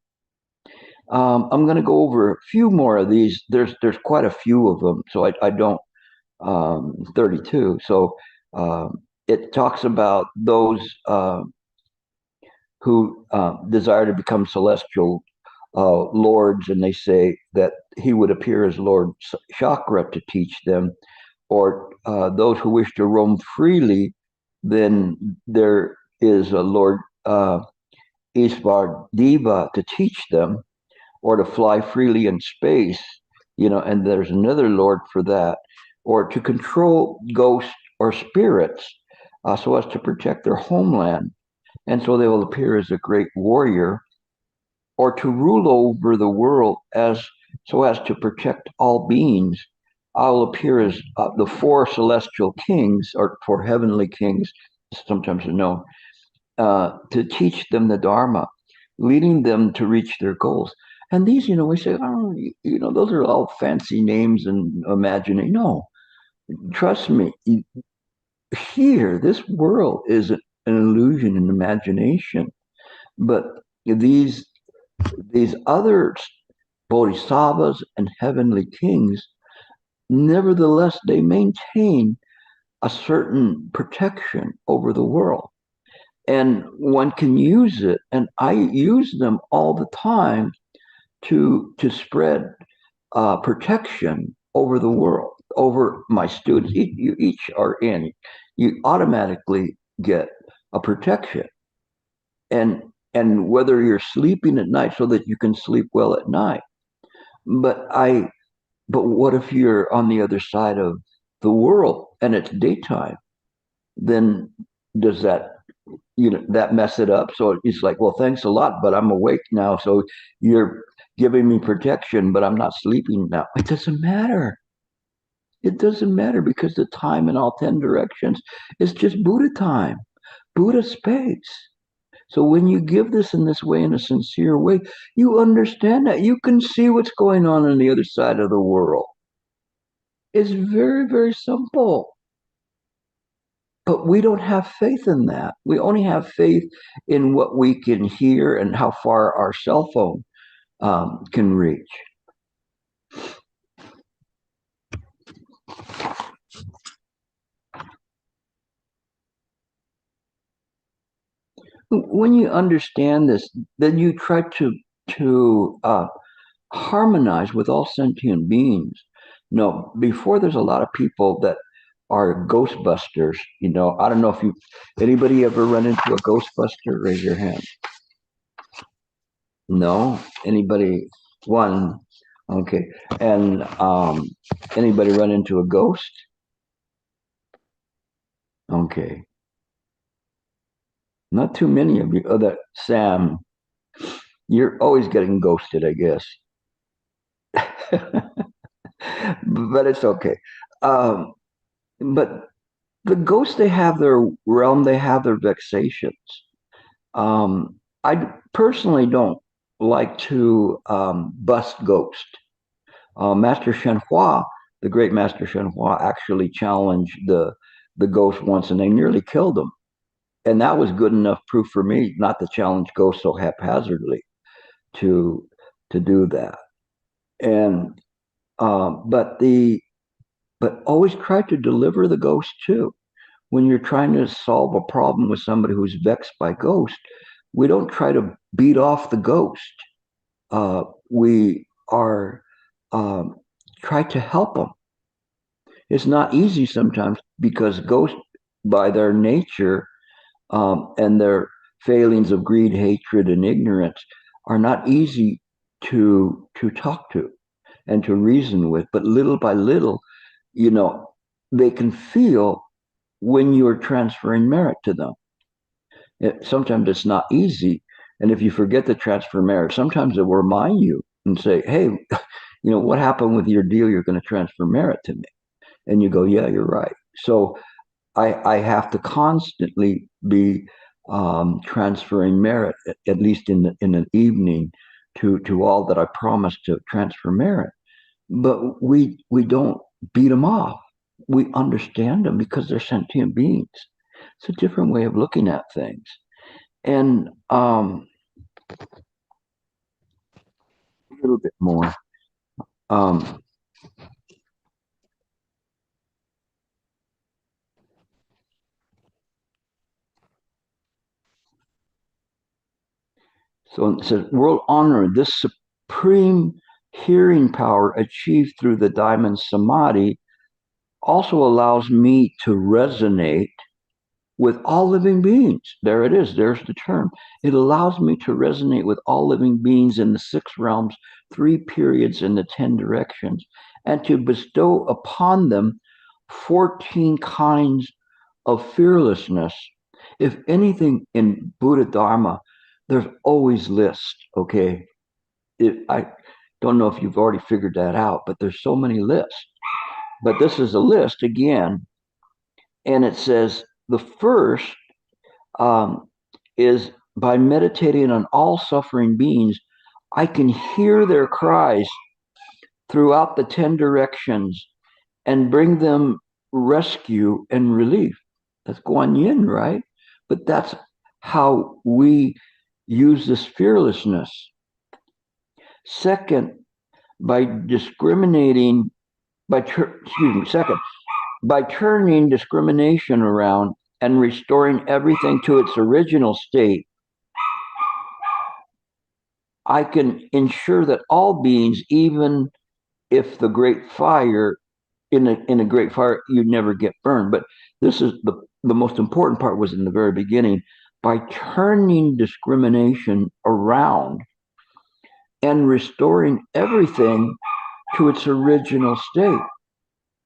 A: I'm going to go over a few more of these. There's quite a few of them, so I don't 32. So it talks about those who desire to become celestial lords, and they say that he would appear as Lord Chakra to teach them, or those who wish to roam freely, then there is a Lord Isvar Deva to teach them, or to fly freely in space, and there's another Lord for that, or to control ghosts or spirits so as to protect their homeland. And so they will appear as a great warrior, or to rule over the world as so as to protect all beings. I'll appear as the four celestial kings, or four heavenly kings, sometimes known, to teach them the Dharma, leading them to reach their goals. And these, we say, oh, those are all fancy names and imagining. No, trust me. Here, this world is an illusion and imagination, but these other bodhisattvas and heavenly kings, nevertheless, they maintain a certain protection over the world. And one can use it, and I use them all the time to spread protection over the world, over my students. You each are in, you automatically get a protection. And whether you're sleeping at night so that you can sleep well at night. But what if you're on the other side of the world and it's daytime? Then does that mess it up? So it's like, well, thanks a lot, but I'm awake now, so you're giving me protection, but I'm not sleeping now. It doesn't matter. It doesn't matter, because the time in all 10 directions is just Buddha time, Buddha space. So when you give this in this way, in a sincere way, you understand that you can see what's going on the other side of the world. It's very, very simple. But we don't have faith in that. We only have faith in what we can hear and how far our cell phone can reach. When you understand this, then you try to harmonize with all sentient beings. No, before, there's a lot of people that are ghostbusters. I don't know if anybody ever run into a ghostbuster? Raise your hand. No? Anybody? One. Okay. And anybody run into a ghost? Okay. Not too many of you. Oh, that Sam, you're always getting ghosted, I guess. But it's okay. But the ghosts, they have their realm, they have their vexations. I personally don't like to bust ghosts. Master Shen Hua, the great Master Shen Hua, actually challenged the ghost once, and they nearly killed him. And that was good enough proof for me not to challenge ghosts so haphazardly to do that. And but always try to deliver the ghost too. When you're trying to solve a problem with somebody who's vexed by ghost, we don't try to beat off the ghost. We are try to help them. It's not easy sometimes, because ghosts, by their nature and their failings of greed, hatred, and ignorance, are not easy to talk to and to reason with. But little by little, they can feel when you're transferring merit to them. Sometimes it's not easy. And if you forget to transfer merit, sometimes they'll remind you and say, hey, what happened with your deal? You're going to transfer merit to me. And you go, yeah, you're right. So I have to constantly be transferring merit, at least in an evening, to all that I promised to transfer merit. But we don't beat them off. We understand them because they're sentient beings. It's a different way of looking at things. And a little bit more. Um, so it says, world honor, this supreme hearing power achieved through the diamond samadhi also allows me to resonate with all living beings. There it is. There's the term. It allows me to resonate with all living beings in the 6 realms, 3 periods, and the 10 directions, and to bestow upon them 14 kinds of fearlessness. If anything in Buddha Dharma, there's always lists, okay? I don't know if you've already figured that out, but there's so many lists. But this is a list again, and it says the first is by meditating on all suffering beings, I can hear their cries throughout the 10 directions and bring them rescue and relief. That's Guan Yin, right? But that's how we use this fearlessness. Second, by discriminating, second, by turning discrimination around and restoring everything to its original state, I can ensure that all beings, even if the great fire, in a great fire, you never get burned. But this is the most important part was in the very beginning. By turning discrimination around and restoring everything to its original state.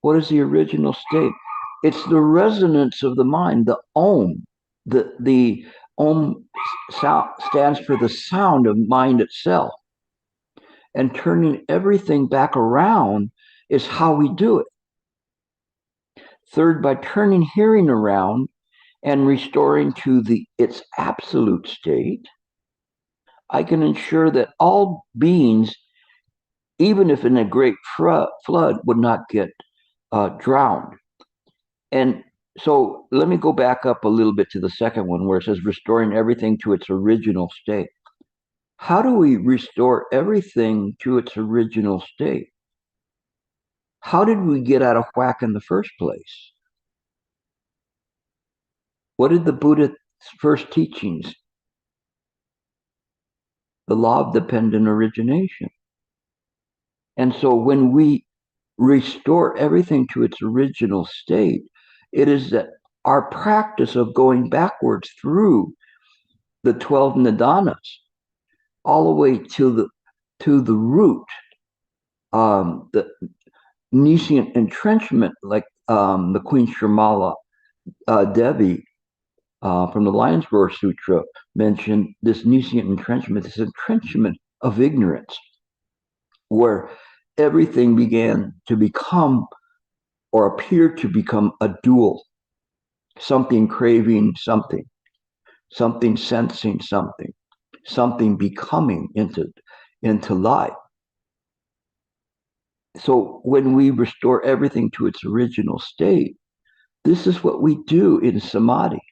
A: What is the original state? It's the resonance of the mind, the Om. The Om sound stands for the sound of mind itself. And turning everything back around is how we do it. Third, by turning hearing around and restoring to its absolute state, I can ensure that all beings, even if in a great flood, would not get drowned. And so let me go back up a little bit to the second one where it says restoring everything to its original state. How do we restore everything to its original state? How did we get out of whack in the first place? What did the Buddha's first teachings? The law of dependent origination. And so when we restore everything to its original state, it is that our practice of going backwards through the 12 nidanas, all the way to the root, the nescient entrenchment, like the Queen Shamala Devi from the Lion's Roar Sutra mentioned this nescient entrenchment, this entrenchment of ignorance, where everything began to become or appear to become a dual, something craving something, something sensing something, something becoming into life. So when we restore everything to its original state, this is what we do in samadhi,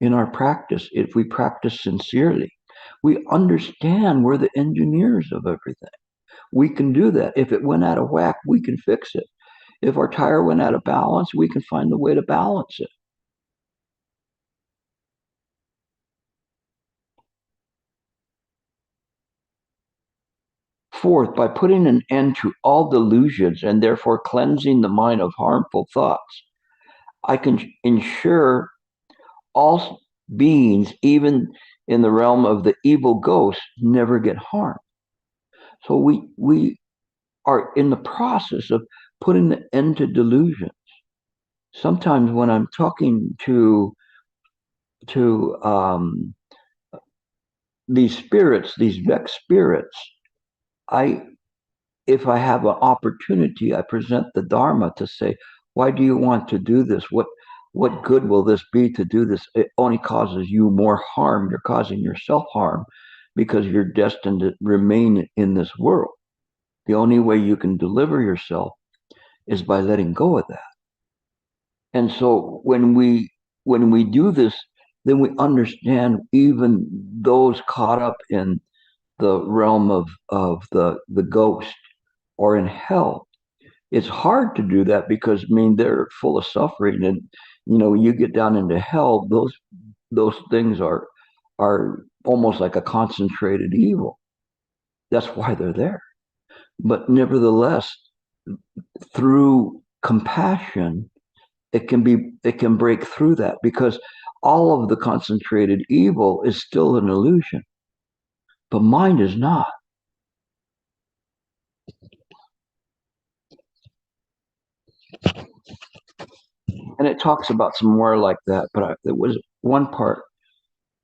A: in our practice. If we practice sincerely, we understand we're the engineers of everything. We can do that. If it went out of whack, we can fix it. If our tire went out of balance, we can find a way to balance it. Fourth, by putting an end to all delusions and therefore cleansing the mind of harmful thoughts, I can ensure all beings, even in the realm of the evil ghosts, never get harmed. So we are in the process of putting an end to delusions. Sometimes when I'm talking to these spirits, these vexed spirits, if I have an opportunity, I present the Dharma to say, why do you want to do this? what good will this be to do this? It only causes you more harm. You're causing yourself harm because you're destined to remain in this world. The only way you can deliver yourself is by letting go of that. And so when we do this, then we understand even those caught up in the realm of the ghost or in hell. It's hard to do that because I mean they're full of suffering, and you get down into hell, those things are almost like a concentrated evil. That's why they're there. But nevertheless, through compassion, it can break through that because all of the concentrated evil is still an illusion, but mind is not. And it talks about some more like that, but there was one part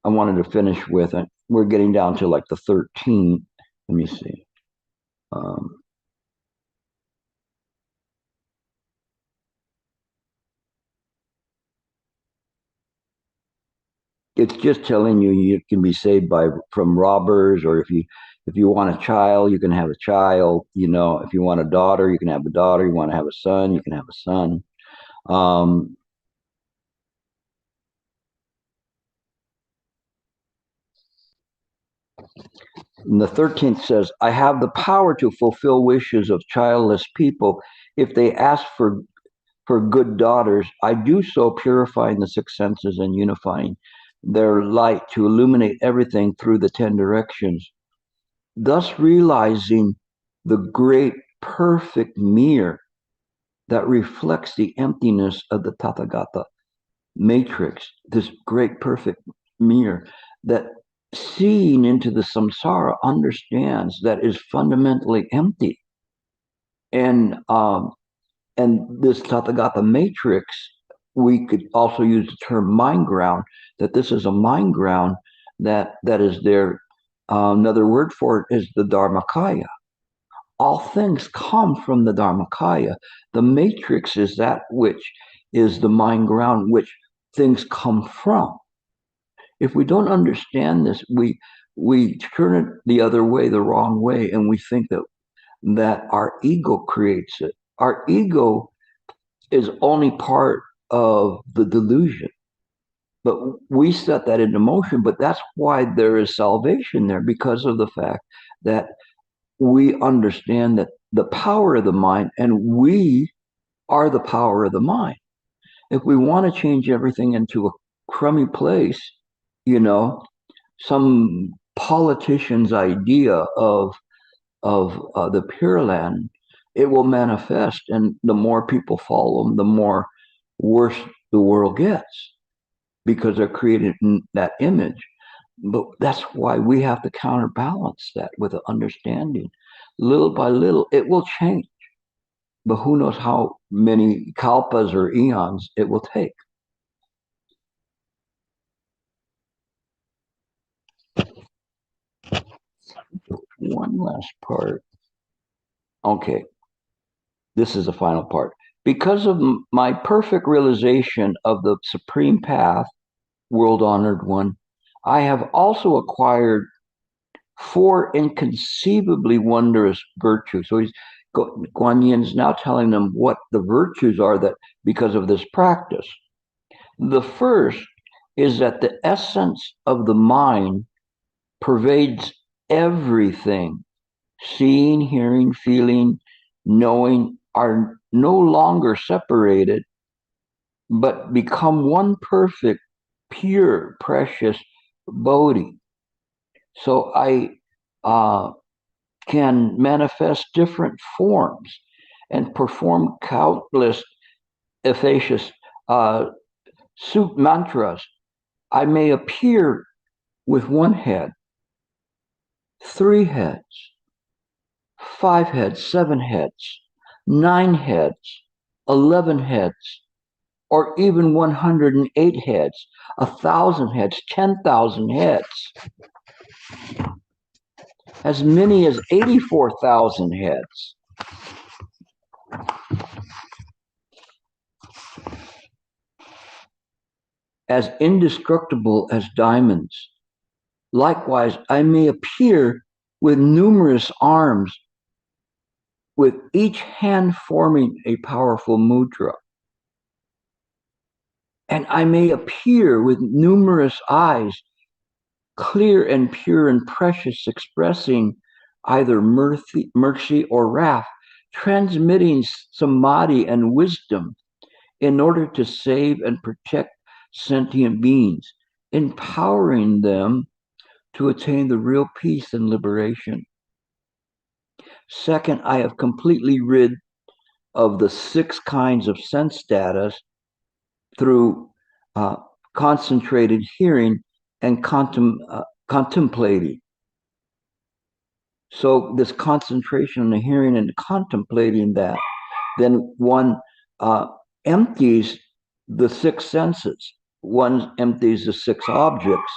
A: I wanted to finish with, and we're getting down to like the 13th. Let me see. Um, it's just telling you you can be saved by from robbers, or if you want a child, you can have a child. If you want a daughter, you can have a daughter. You want to have a son, you can have a son. Um, and the 13th says, I have the power to fulfill wishes of childless people if they ask for good daughters. I do so, purifying the six senses and unifying their light to illuminate everything through the 10 directions, thus realizing the great perfect mirror that reflects the emptiness of the Tathagata matrix, this great perfect mirror that seeing into the samsara understands that is fundamentally empty. And this Tathagata matrix, we could also use the term mind ground, that this is a mind ground that is there. Another word for it is the Dharmakaya. All things come from the Dharmakaya. The matrix is that which is the mind ground which things come from. If we don't understand this, we turn it the other way, the wrong way, and we think that our ego creates it. Our ego is only part of the delusion. But we set that into motion. But that's why there is salvation there, because of the fact that we understand that the power of the mind, and we are the power of the mind. If we want to change everything into a crummy place, you know, some politician's idea of the Pure Land, it will manifest, and the more people follow them, the more worse the world gets because they're created in that image. But that's why we have to counterbalance that with an understanding. Little by little, it will change, but who knows how many kalpas or eons it will take. One last part. Okay, this is the final part. Because of my perfect realization of the supreme path, world honored one, I have also acquired four inconceivably wondrous virtues. So Guan Yin's now telling them what the virtues are that because of this practice. The first is that the essence of the mind pervades everything. Seeing, hearing, feeling, knowing are no longer separated, but become one perfect, pure, precious bodhi. So I can manifest different forms and perform countless efficacious suit mantras. I may appear with one head, three heads, five heads, seven heads, nine heads, 11 heads, or even 108 heads, 1,000 heads, 10,000 heads, as many as 84,000 heads. as indestructible as diamonds. Likewise, I may appear with numerous arms, with each hand forming a powerful mudra. And I may appear with numerous eyes, clear and pure and precious, expressing either mercy or wrath, transmitting samadhi and wisdom in order to save and protect sentient beings, empowering them to attain the real peace and liberation. Second, I have completely rid of the 6 kinds of sense status through concentrated hearing and contemplating. So this concentration on the hearing and contemplating that, then one empties the 6 senses. One empties the 6 objects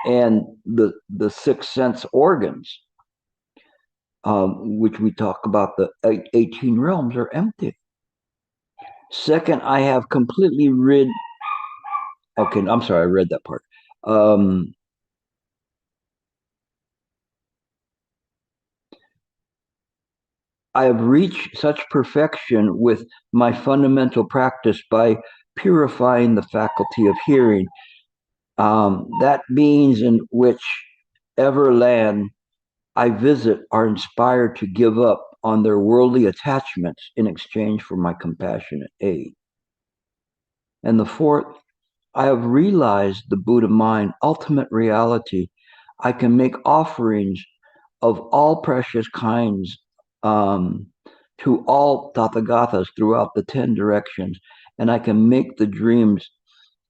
A: and the 6 sense organs, which we talk about, the 18 realms are empty. Second, I have completely rid. Okay, I'm sorry, I read that part. I have reached such perfection with my fundamental practice by purifying the faculty of hearing. That beings in whichever land I visit are inspired to give up on their worldly attachments in exchange for my compassionate aid. And the fourth, I have realized the Buddha mind, ultimate reality. I can make offerings of all precious kinds to all Tathagatas throughout the 10 directions, and I can make the dreams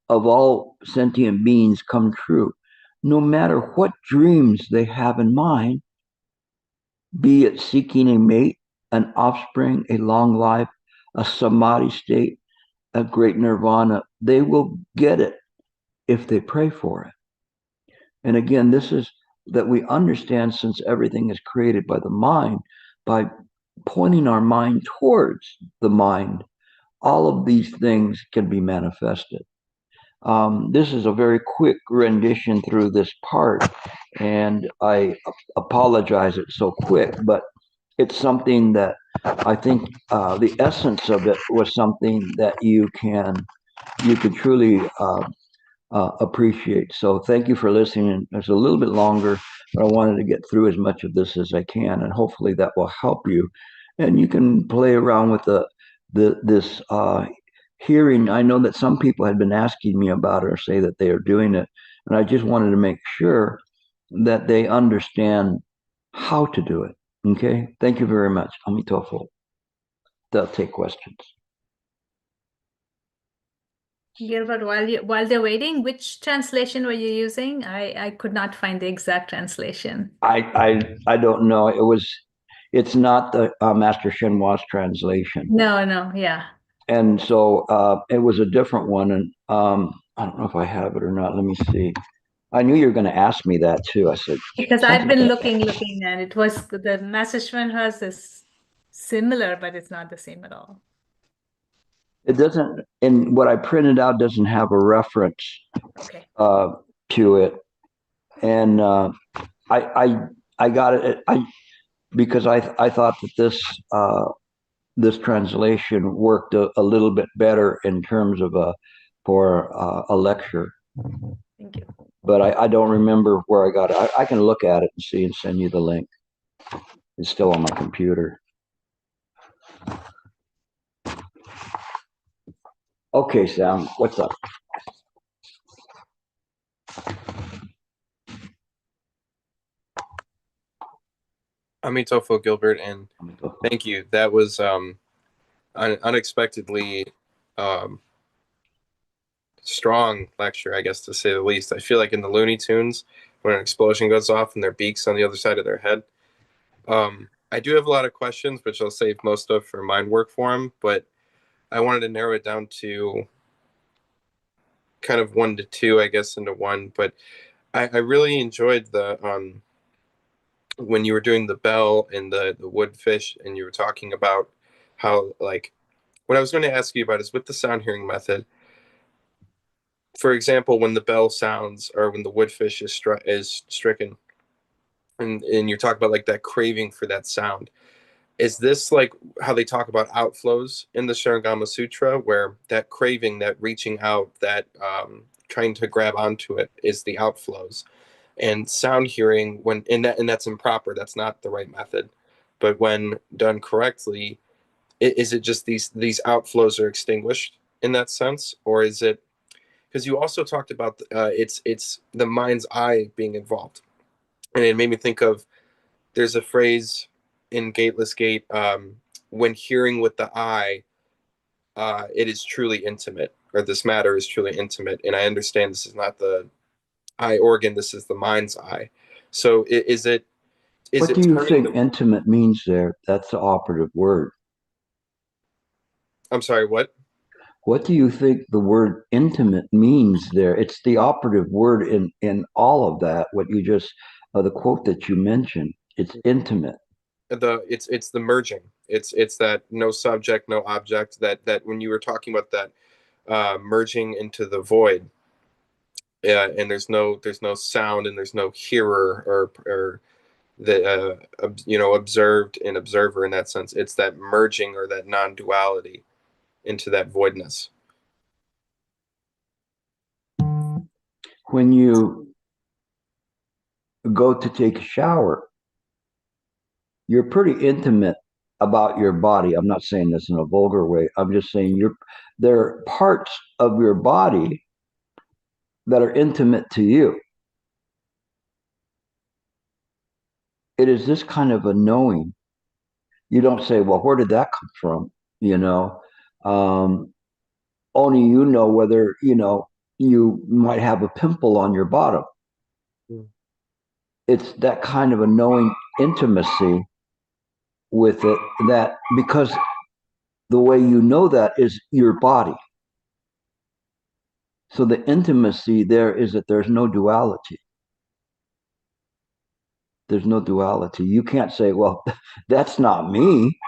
A: of all sentient beings come true, no matter what dreams they have in mind, be it seeking a mate, an offspring, a long life, a samadhi state, a great nirvana. They will get it if they pray for it. And again, this is that we understand, since everything is created by the mind, by pointing our mind towards the mind, all of these things can be manifested. This is a very quick rendition through this part, and I apologize it's so quick, but it's something that I think the essence of it was something that you could truly appreciate. So thank you for listening. It's a little bit longer, but I wanted to get through as much of this as I can, and hopefully that will help you. And you can play around with this hearing. I know that some people had been asking me about it or say that they are doing it, and I just wanted to make sure that they understand how to do it. Okay, thank you very much. Amitofo. They'll take questions.
B: Gilbert, while they're waiting, which translation were you using? I could not find the exact translation.
A: I don't know. It's not the Master Shenhua's translation.
B: No, yeah.
A: And so it was a different one, and I don't know if I have it or not. Let me see. I knew you were going to ask me that too. I said
B: Because I've been looking, and it was the Master Shenhua's is similar, but it's not the same at all.
A: It doesn't, and what I printed out doesn't have a reference
B: Okay.
A: to it, and I got it. Because I thought that this translation worked a little bit better in terms of for a lecture.
B: Thank you.
A: But I don't remember where I got it. I can look at it and see and send you the link. It's still on my computer. Okay, Sam, what's up?
C: Amitofo, Gilbert, and thank you. That was unexpectedly strong lecture, I guess, to say the least. I feel like in the Looney Tunes, when an explosion goes off and their beak's on the other side of their head. I do have a lot of questions, which I'll save most of for mind work forum, but I wanted to narrow it down to kind of 1 to 2, I guess, into one. But I really enjoyed the when you were doing the bell and the wood fish, and you were talking about how, like, what I was going to ask you about is with the sound hearing method, for example, when the bell sounds or when the woodfish is stricken, and you're talking about like that craving for that sound. Is this like how they talk about outflows in the Shurangama Sutra, where that craving, that reaching out, that trying to grab onto it is the outflows, and sound hearing and that's improper. That's not the right method. But when done correctly, is it just these outflows are extinguished in that sense, or is it because you also talked about it's the mind's eye being involved, and it made me think of there's a phrase in Gateless Gate, when hearing with the eye, it is truly intimate, or this matter is truly intimate. And I understand this is not the eye organ, this is the mind's eye. So is
A: What
C: it
A: do you
C: turning
A: think intimate means there? That's the operative word.
C: I'm sorry, what?
A: What do you think the word intimate means there? It's the operative word in all of that. What you just the quote that you mentioned. It's intimate.
C: It's the merging. It's that no subject, no object. That when you were talking about that merging into the void, and there's no sound and there's no hearer or the observed and observer in that sense. It's that merging or that non-duality into that voidness.
A: When you go to take a shower, you're pretty intimate about your body. I'm not saying this in a vulgar way. I'm just saying there are parts of your body that are intimate to you. It is this kind of a knowing. You don't say, well, where did that come from? You know, only you know whether, you might have a pimple on your bottom.
C: Mm.
A: It's that kind of a knowing intimacy with it, that because the way you know that is your body. So the intimacy there is that there's no duality. There's no duality. You can't say, well, that's not me.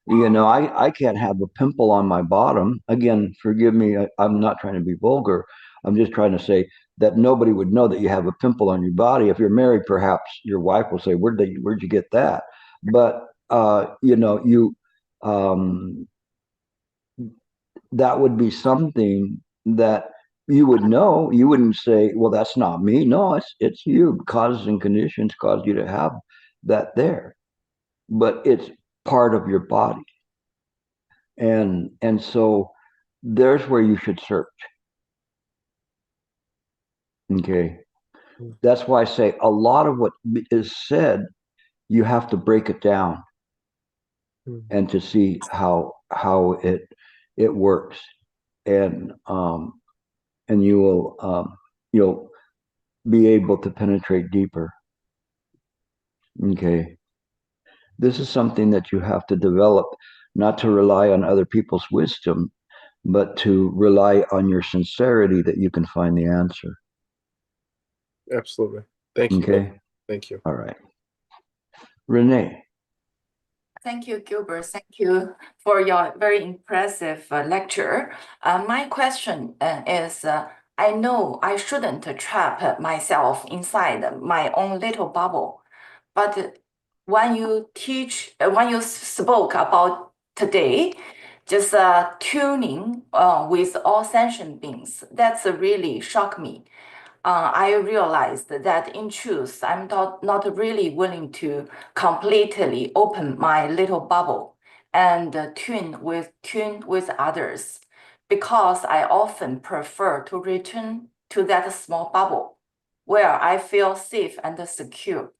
A: I can't have a pimple on my bottom. Again, forgive me, I'm not trying to be vulgar. I'm just trying to say that nobody would know that you have a pimple on your body. If you're married, perhaps your wife will say, where'd you get that? But that would be something that you would know. You wouldn't say, well, that's not me. No, it's you. Causes and conditions cause you to have that there. But it's part of your body. And so there's where you should search. Okay. That's why I say a lot of what is said, you have to break it down and to see how it works. And you'll be able to penetrate deeper. Okay. This is something that you have to develop, not to rely on other people's wisdom, but to rely on your sincerity that you can find the answer.
C: Absolutely. Thank you.
A: Okay.
C: Thank you.
A: All right. Renee.
D: Thank you, Gilbert. Thank you for your very impressive lecture. My question is, I know I shouldn't trap myself inside my own little bubble, but when you spoke about today, just tuning with all sentient beings, that's really shocked me. I realized that in truth, I'm not really willing to completely open my little bubble and tune with others, because I often prefer to return to that small bubble where I feel safe and secure.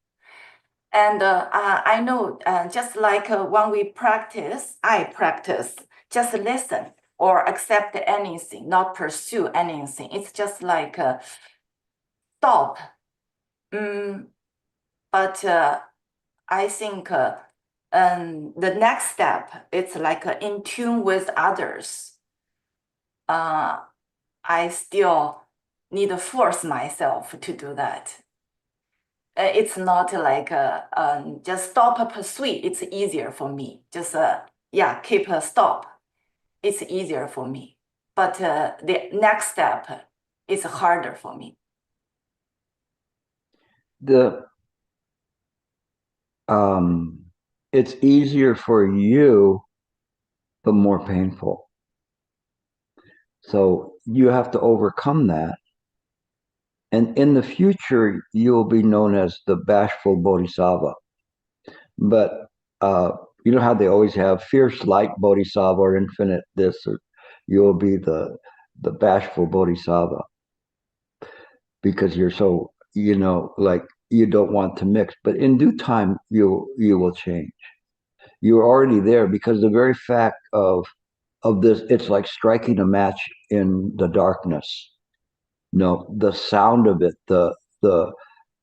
D: And I know, just like when I practice, just listen or accept anything, not pursue anything. It's just like stop. But I think the next step, it's like in tune with others. I still need to force myself to do that. It's not like just stop a pursuit. It's easier for me. Just keep a stop. It's easier for me. But the next step it's harder for me.
A: It's easier for you, but more painful. So you have to overcome that. And in the future, you'll be known as the bashful bodhisattva. But you know how they always have fierce light bodhisattva or infinite this, or you'll be the bashful bodhisattva because you're so, like you don't want to mix. But in due time, you will change. You're already there because the very fact of this, it's like striking a match in the darkness. The sound of it, the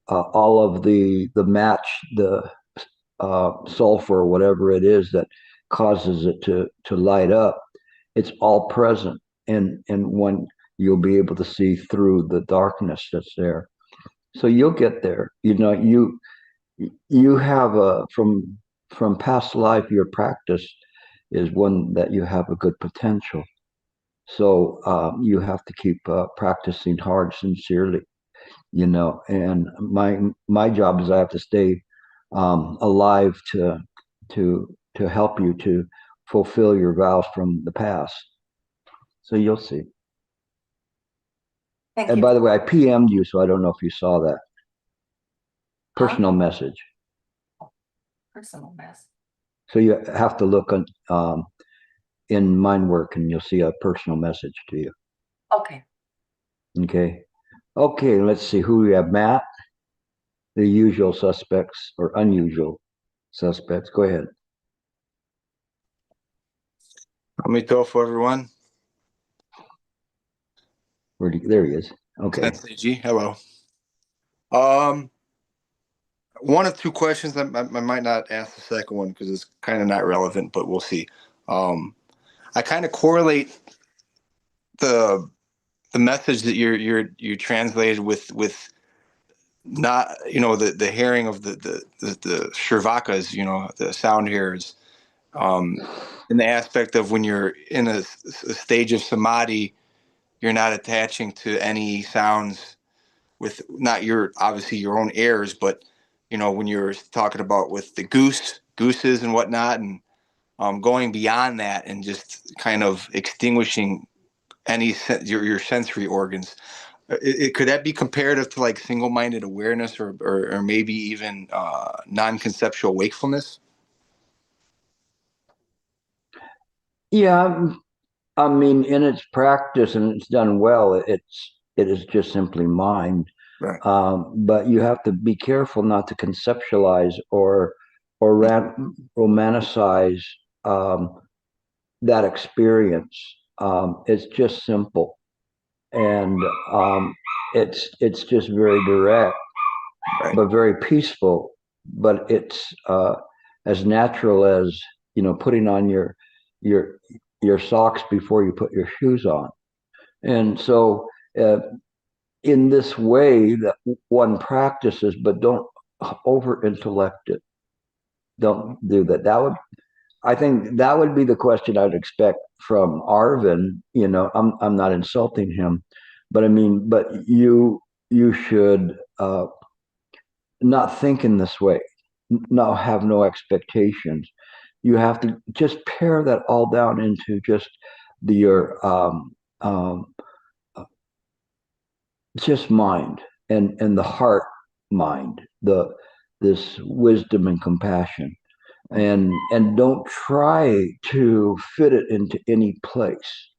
A: all of the match, the sulfur or whatever it is that causes it to light up, it's all present, and when you'll be able to see through the darkness that's there. So you'll get there. You have from past life, your practice is one that you have a good potential. So you have to keep practicing hard, sincerely, and my job is I have to stay alive to help you to fulfill your vows from the past. So you'll see.
D: Thank
A: And
D: you.
A: by the way, I PM'd you, so I don't know if you saw that. Personal message.
D: Personal message.
A: So you have to look in mind work, and you'll see a personal message to you.
D: Okay.
A: Okay, let's see who we have. Matt, the usual suspects or unusual suspects. Go ahead.
E: Amito for everyone.
A: There he is. Okay.
E: Sensei G, hello. One of two questions. I might not ask the second one because it's kind of not relevant, but we'll see. I kind of correlate the message that you translated with not the hearing of the Shurvakas, the sound hearers, in the aspect of when you're in a stage of samadhi, you're not attaching to any sounds with not obviously your own heirs, but when you're talking about with the gooses and whatnot, and going beyond that and just kind of extinguishing any your sensory organs. Could that be comparative to like single-minded awareness or maybe even non-conceptual wakefulness?
A: Yeah, I mean, in its practice, and it's done well, it is just simply mind.
E: Right.
A: But you have to be careful not to conceptualize or romanticize that experience. It's just simple, and it's just very direct,
E: Right.
A: but very peaceful. But it's as natural as putting on your socks before you put your shoes on. And so in this way that one practices, but don't over intellect it. Don't do that. I think that would be the question I'd expect from Arvin. I'm not insulting him, but I mean, but you should not think in this way, not have no expectations. You have to just pare that all down into just your just mind and the heart mind, this wisdom and compassion, and don't try to fit it into any place.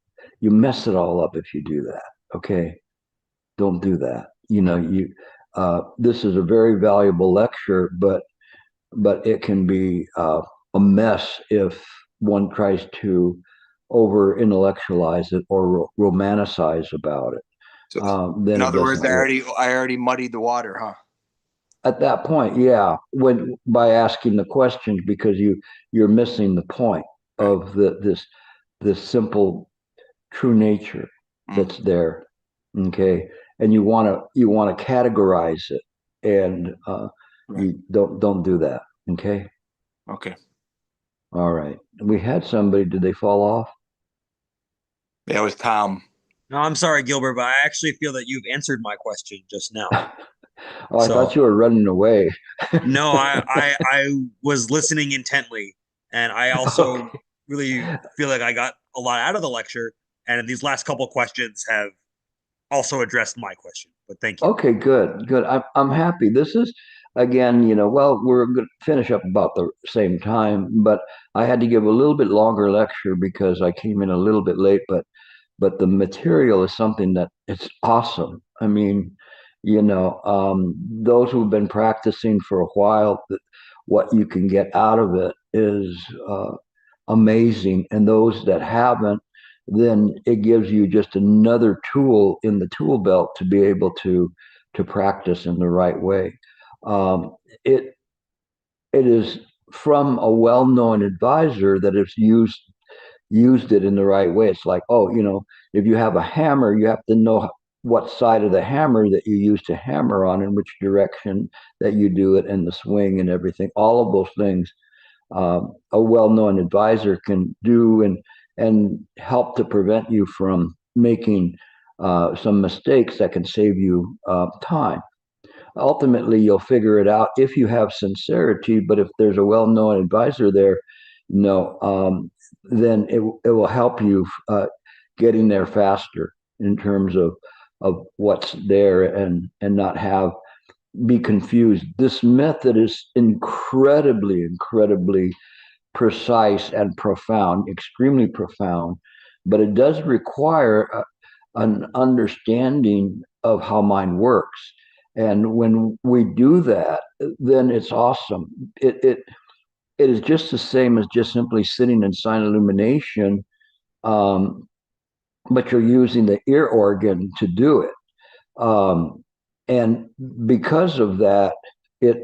A: You mess it all up if you do that. Okay, don't do that. This is a very valuable lecture, but it can be a mess if one tries to over intellectualize it or romanticize about it.
E: So,
A: Then
E: in
A: it
E: other words,
A: doesn't work.
E: I already muddied the water, huh?
A: At that point, yeah, by asking the questions, because you're missing the point of this simple true nature that's there. Okay, and you want to categorize it, and you don't do that. Okay.
E: Okay.
A: All right. We had somebody. Did they fall off?
E: Yeah, it was Tom.
F: No, I'm sorry, Gilbert, but I actually feel that you've answered my question just now.
A: Oh, I thought
F: So
A: you were running away.
F: no, I was listening intently, and I also
A: Okay.
F: really feel like I got a lot out of the lecture, and these last couple questions have also addressed my question. But thank you.
A: Okay, good, good. I'm happy. This is again, well, we're going to finish up about the same time, but I had to give a little bit longer lecture because I came in a little bit late, but the material is something that it's awesome. I mean, those who've been practicing for a while, what you can get out of it is amazing. And those that haven't, then it gives you just another tool in the tool belt to be able to practice in the right way. Um, it it is from a well-known advisor that has used it in the right way. It's like, oh, if you have a hammer, you have to know what side of the hammer that you use to hammer on, in which direction that you do it, and the swing and everything. All of those things a well-known advisor can do and help to prevent you from making some mistakes that can save you time. Ultimately, you'll figure it out if you have sincerity. But if there's a well-known advisor there, no, then it will help you getting there faster in terms of what's there and not be confused. This method is incredibly precise and profound, extremely profound, but it does require an understanding of how mind works. And when we do that, then it's awesome. It is just the same as just simply sitting in silent illumination, um, but you're using the ear organ to do it. And because of that, it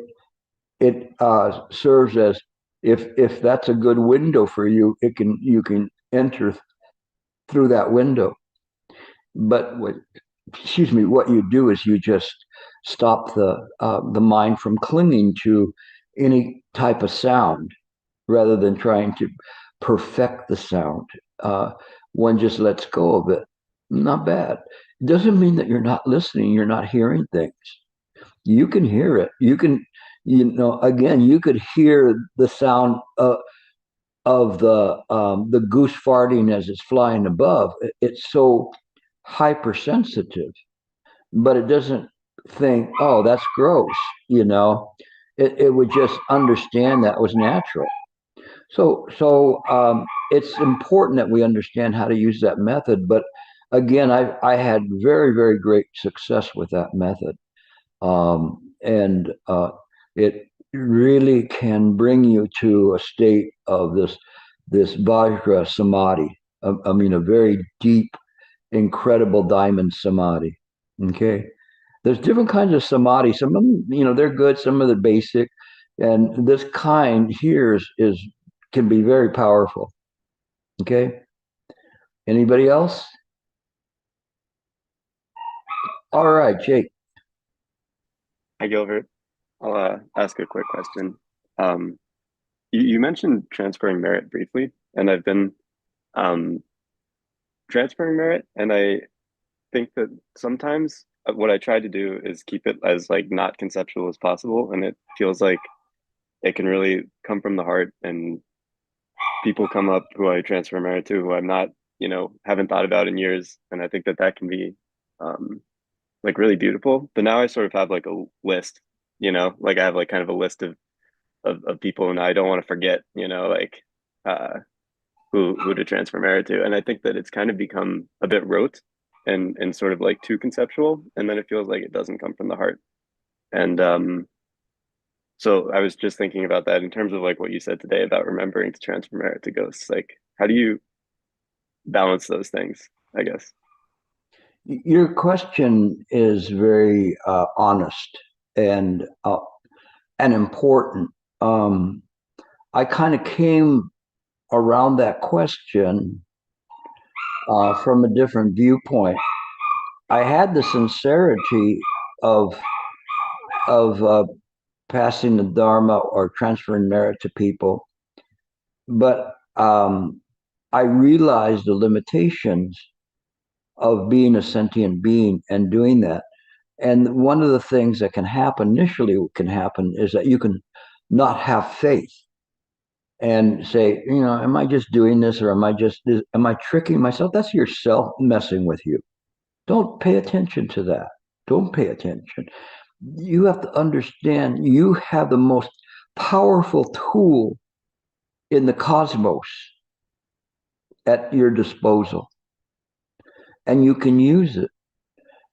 A: serves as, if that's a good window for you, you can enter through that window. But what you do is you just stop the mind from clinging to any type of sound, rather than trying to perfect the sound. One just lets go of it. Not bad. It doesn't mean that you're not listening, you're not hearing things. You can hear it. Again, you could hear the sound of the goose farting as it's flying above. It's so hypersensitive, but it doesn't think, oh, that's gross. It would just understand that was natural. So it's important that we understand how to use that method. But again, I had very great success with that method. And it really can bring you to a state of this Vajra samadhi. I mean, a very deep, incredible diamond samadhi. Okay, there's different kinds of samadhi. Some of them, they're good. Some of them are basic, and this kind here is can be very powerful. Okay, anybody else? All right, Jake.
G: Hi, Gilbert. I'll ask a quick question. You mentioned transferring merit briefly, and I've been um, transferring merit, and I think that sometimes what I try to do is keep it as like not conceptual as possible, and it feels like it can really come from the heart, and people come up who I transfer merit to who I'm not, haven't thought about in years, and I think that that can be like really beautiful. But now I sort of have like a list, like I have like kind of a list of people, and I don't want to forget, like uh who to transfer merit to. And I think that it's kind of become a bit rote and sort of like too conceptual, and then it feels like it doesn't come from the heart. And so I was just thinking about that in terms of like what you said today about remembering to transfer merit to ghosts. Like, how do you balance those things, I guess?
A: Your question is very honest and important. I kind of came around that question from a different viewpoint. I had the sincerity of passing the Dharma or transferring merit to people, but I realized the limitations of being a sentient being and doing that. And one of the things that can happen initially, can happen, is that you can not have faith and say, am I just doing this, or am I tricking myself? That's yourself messing with you. Don't pay attention to that. Don't pay attention. You have to understand you have the most powerful tool in the cosmos at your disposal, and you can use it.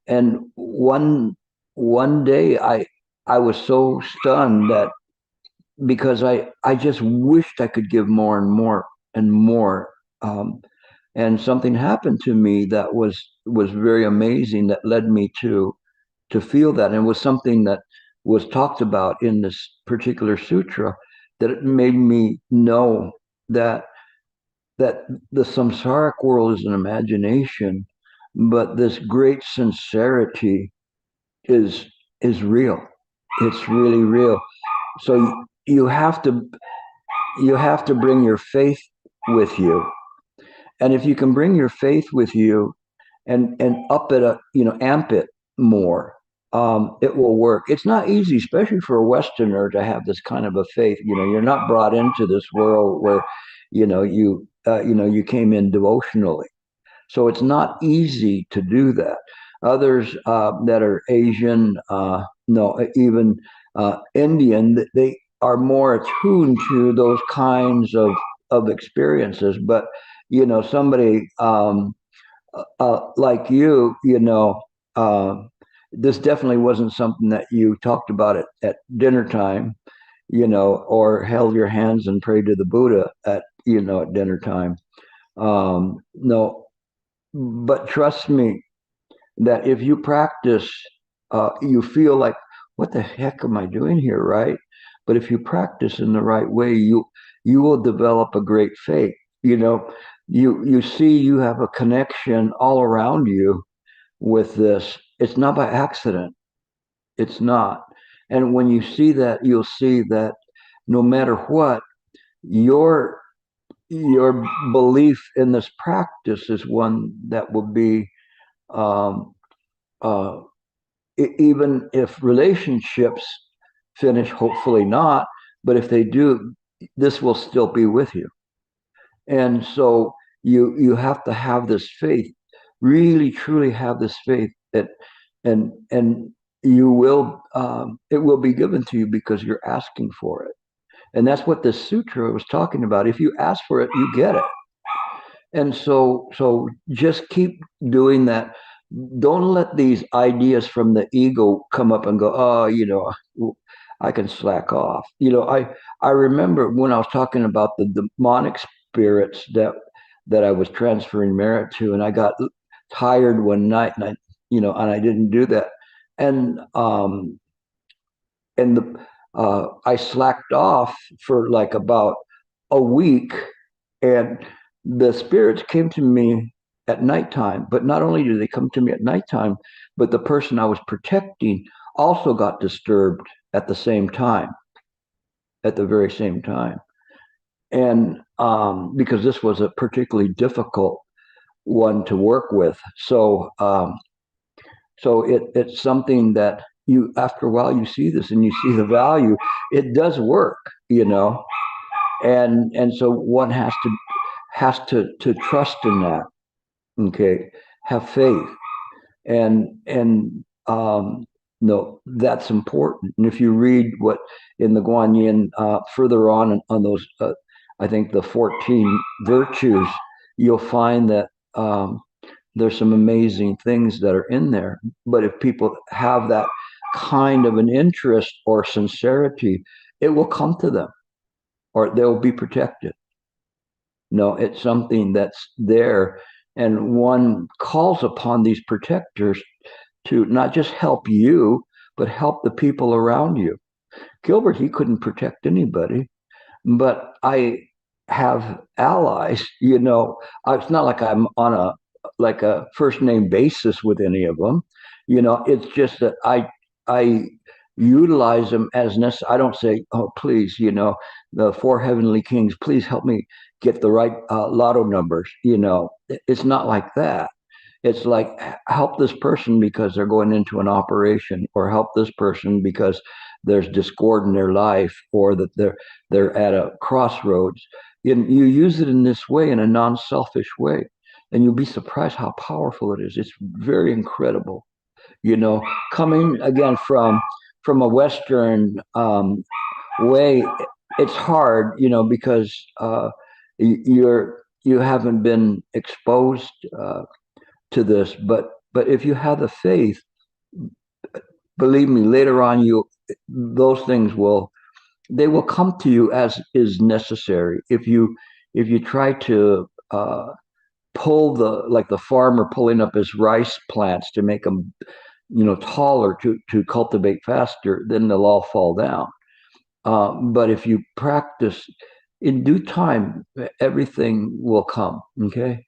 A: And one day I was so stunned that, because I just wished I could give more and more and more. And something happened to me that was very amazing, that led me to feel that. And it was something that was talked about in this particular sutra, that it made me know that the samsaric world is an imagination, but this great sincerity is real. It's really real. So you have to bring your faith with you. And if you can bring your faith with you and up it, amp it more, it will work. It's not easy, especially for a Westerner, to have this kind of a faith. You're not brought into this world where, you came in devotionally. So it's not easy to do that. Others that are Asian, no, even Indian, they are more attuned to those kinds of experiences. But somebody like you, this definitely wasn't something that you talked about at dinner time, or held your hands and prayed to the Buddha at dinner time. No, but trust me, that if you practice, you feel like, what the heck am I doing here, right? But if you practice in the right way, you will develop a great faith. You see you have a connection all around you with this. It's not by accident. It's not. And when you see that, you'll see that no matter what, your belief in this practice is one that will be, even if relationships finish, hopefully not, but if they do, this will still be with you. And so you have to have this faith, really truly have this faith, that and you will, it will be given to you because you're asking for it. And that's what this sutra was talking about. If you ask for it, you get it. And so just keep doing that. Don't let these ideas from the ego come up and go, oh, I can slack off. I remember when I was talking about the demonic spirits that I was transferring merit to, and I got tired one night, and I didn't do that. And I slacked off for like about a week, and the spirits came to me at nighttime. But not only do they come to me at nighttime, but the person I was protecting also got disturbed at the same time, at the very same time. And because this was a particularly difficult one to work with. So it's something that you, after a while, you see this and you see the value. It does work, and so one has to trust in that. Okay, have faith, and no, that's important. And if you read what in the Guanyin, further on those, I think the 14 virtues, you'll find that there's some amazing things that are in there. But if people have that kind of an interest or sincerity, it will come to them, or they'll be protected. No, it's something that's there, and one calls upon these protectors to not just help you, but help the people around you. Gilbert, he couldn't protect anybody, but I have allies. It's not like I'm on a first name basis with any of them. It's just that I utilize them as necessary. I don't say, oh, please, the four heavenly kings, please help me get the right lotto numbers. It's not like that. It's like help this person because they're going into an operation, or help this person because there's discord in their life, or that they're at a crossroads. You use it in this way, in a non-selfish way, and you'll be surprised how powerful it is. It's very incredible. Coming again from a Western way, it's hard, because you haven't been exposed to this. But if you have the faith, believe me, later on those things will come to you as is necessary. If you try to pull like the farmer pulling up his rice plants to make them taller to cultivate faster, then they'll all fall down. But if you practice in due time, everything will come. Okay.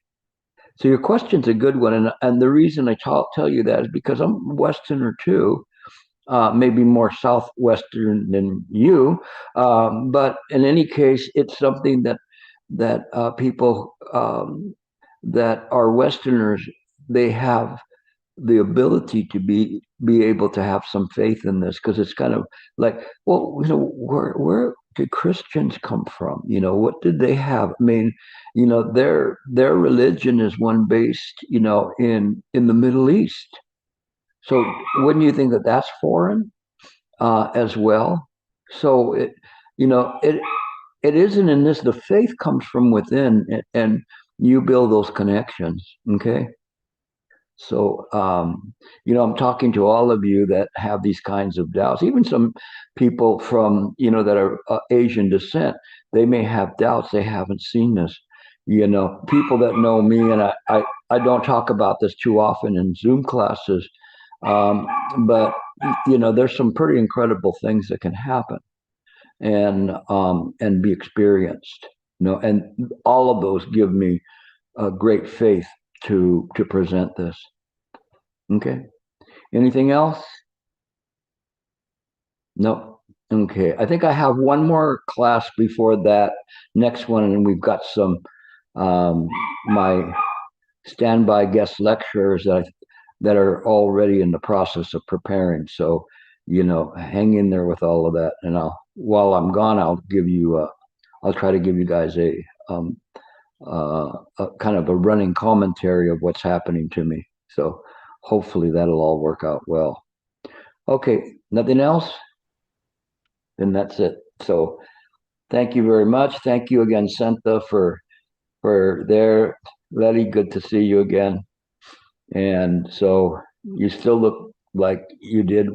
A: So your question's a good one, and the reason I tell you that is because I'm a Westerner too, maybe more Southwestern than you, but in any case, it's something that people that are Westerners, they have the ability to be able to have some faith in this, because it's kind of like, well, where did Christians come from? What did they have? I mean, their religion is one based, in the Middle East. So wouldn't you think that that's foreign as well? So it isn't in this. The faith comes from within, and you build those connections. Okay. So, I'm talking to all of you that have these kinds of doubts, even some people from, that are Asian descent. They may have doubts. They haven't seen this. People that know me, and I don't talk about this too often in Zoom classes, but, there's some pretty incredible things that can happen and be experienced, and all of those give me a great faith to present this. Okay. Anything else? No. Okay. I think I have one more class before that next one, and we've got some my standby guest lecturers that are already in the process of preparing. So, hang in there with all of that, and while I'm gone, I'll try to give you guys a kind of a running commentary of what's happening to me. So hopefully that'll all work out well. Okay, nothing else? Then that's it. So thank you very much. Thank you again, Santa, for there. Very good to see you again. And so you still look like you did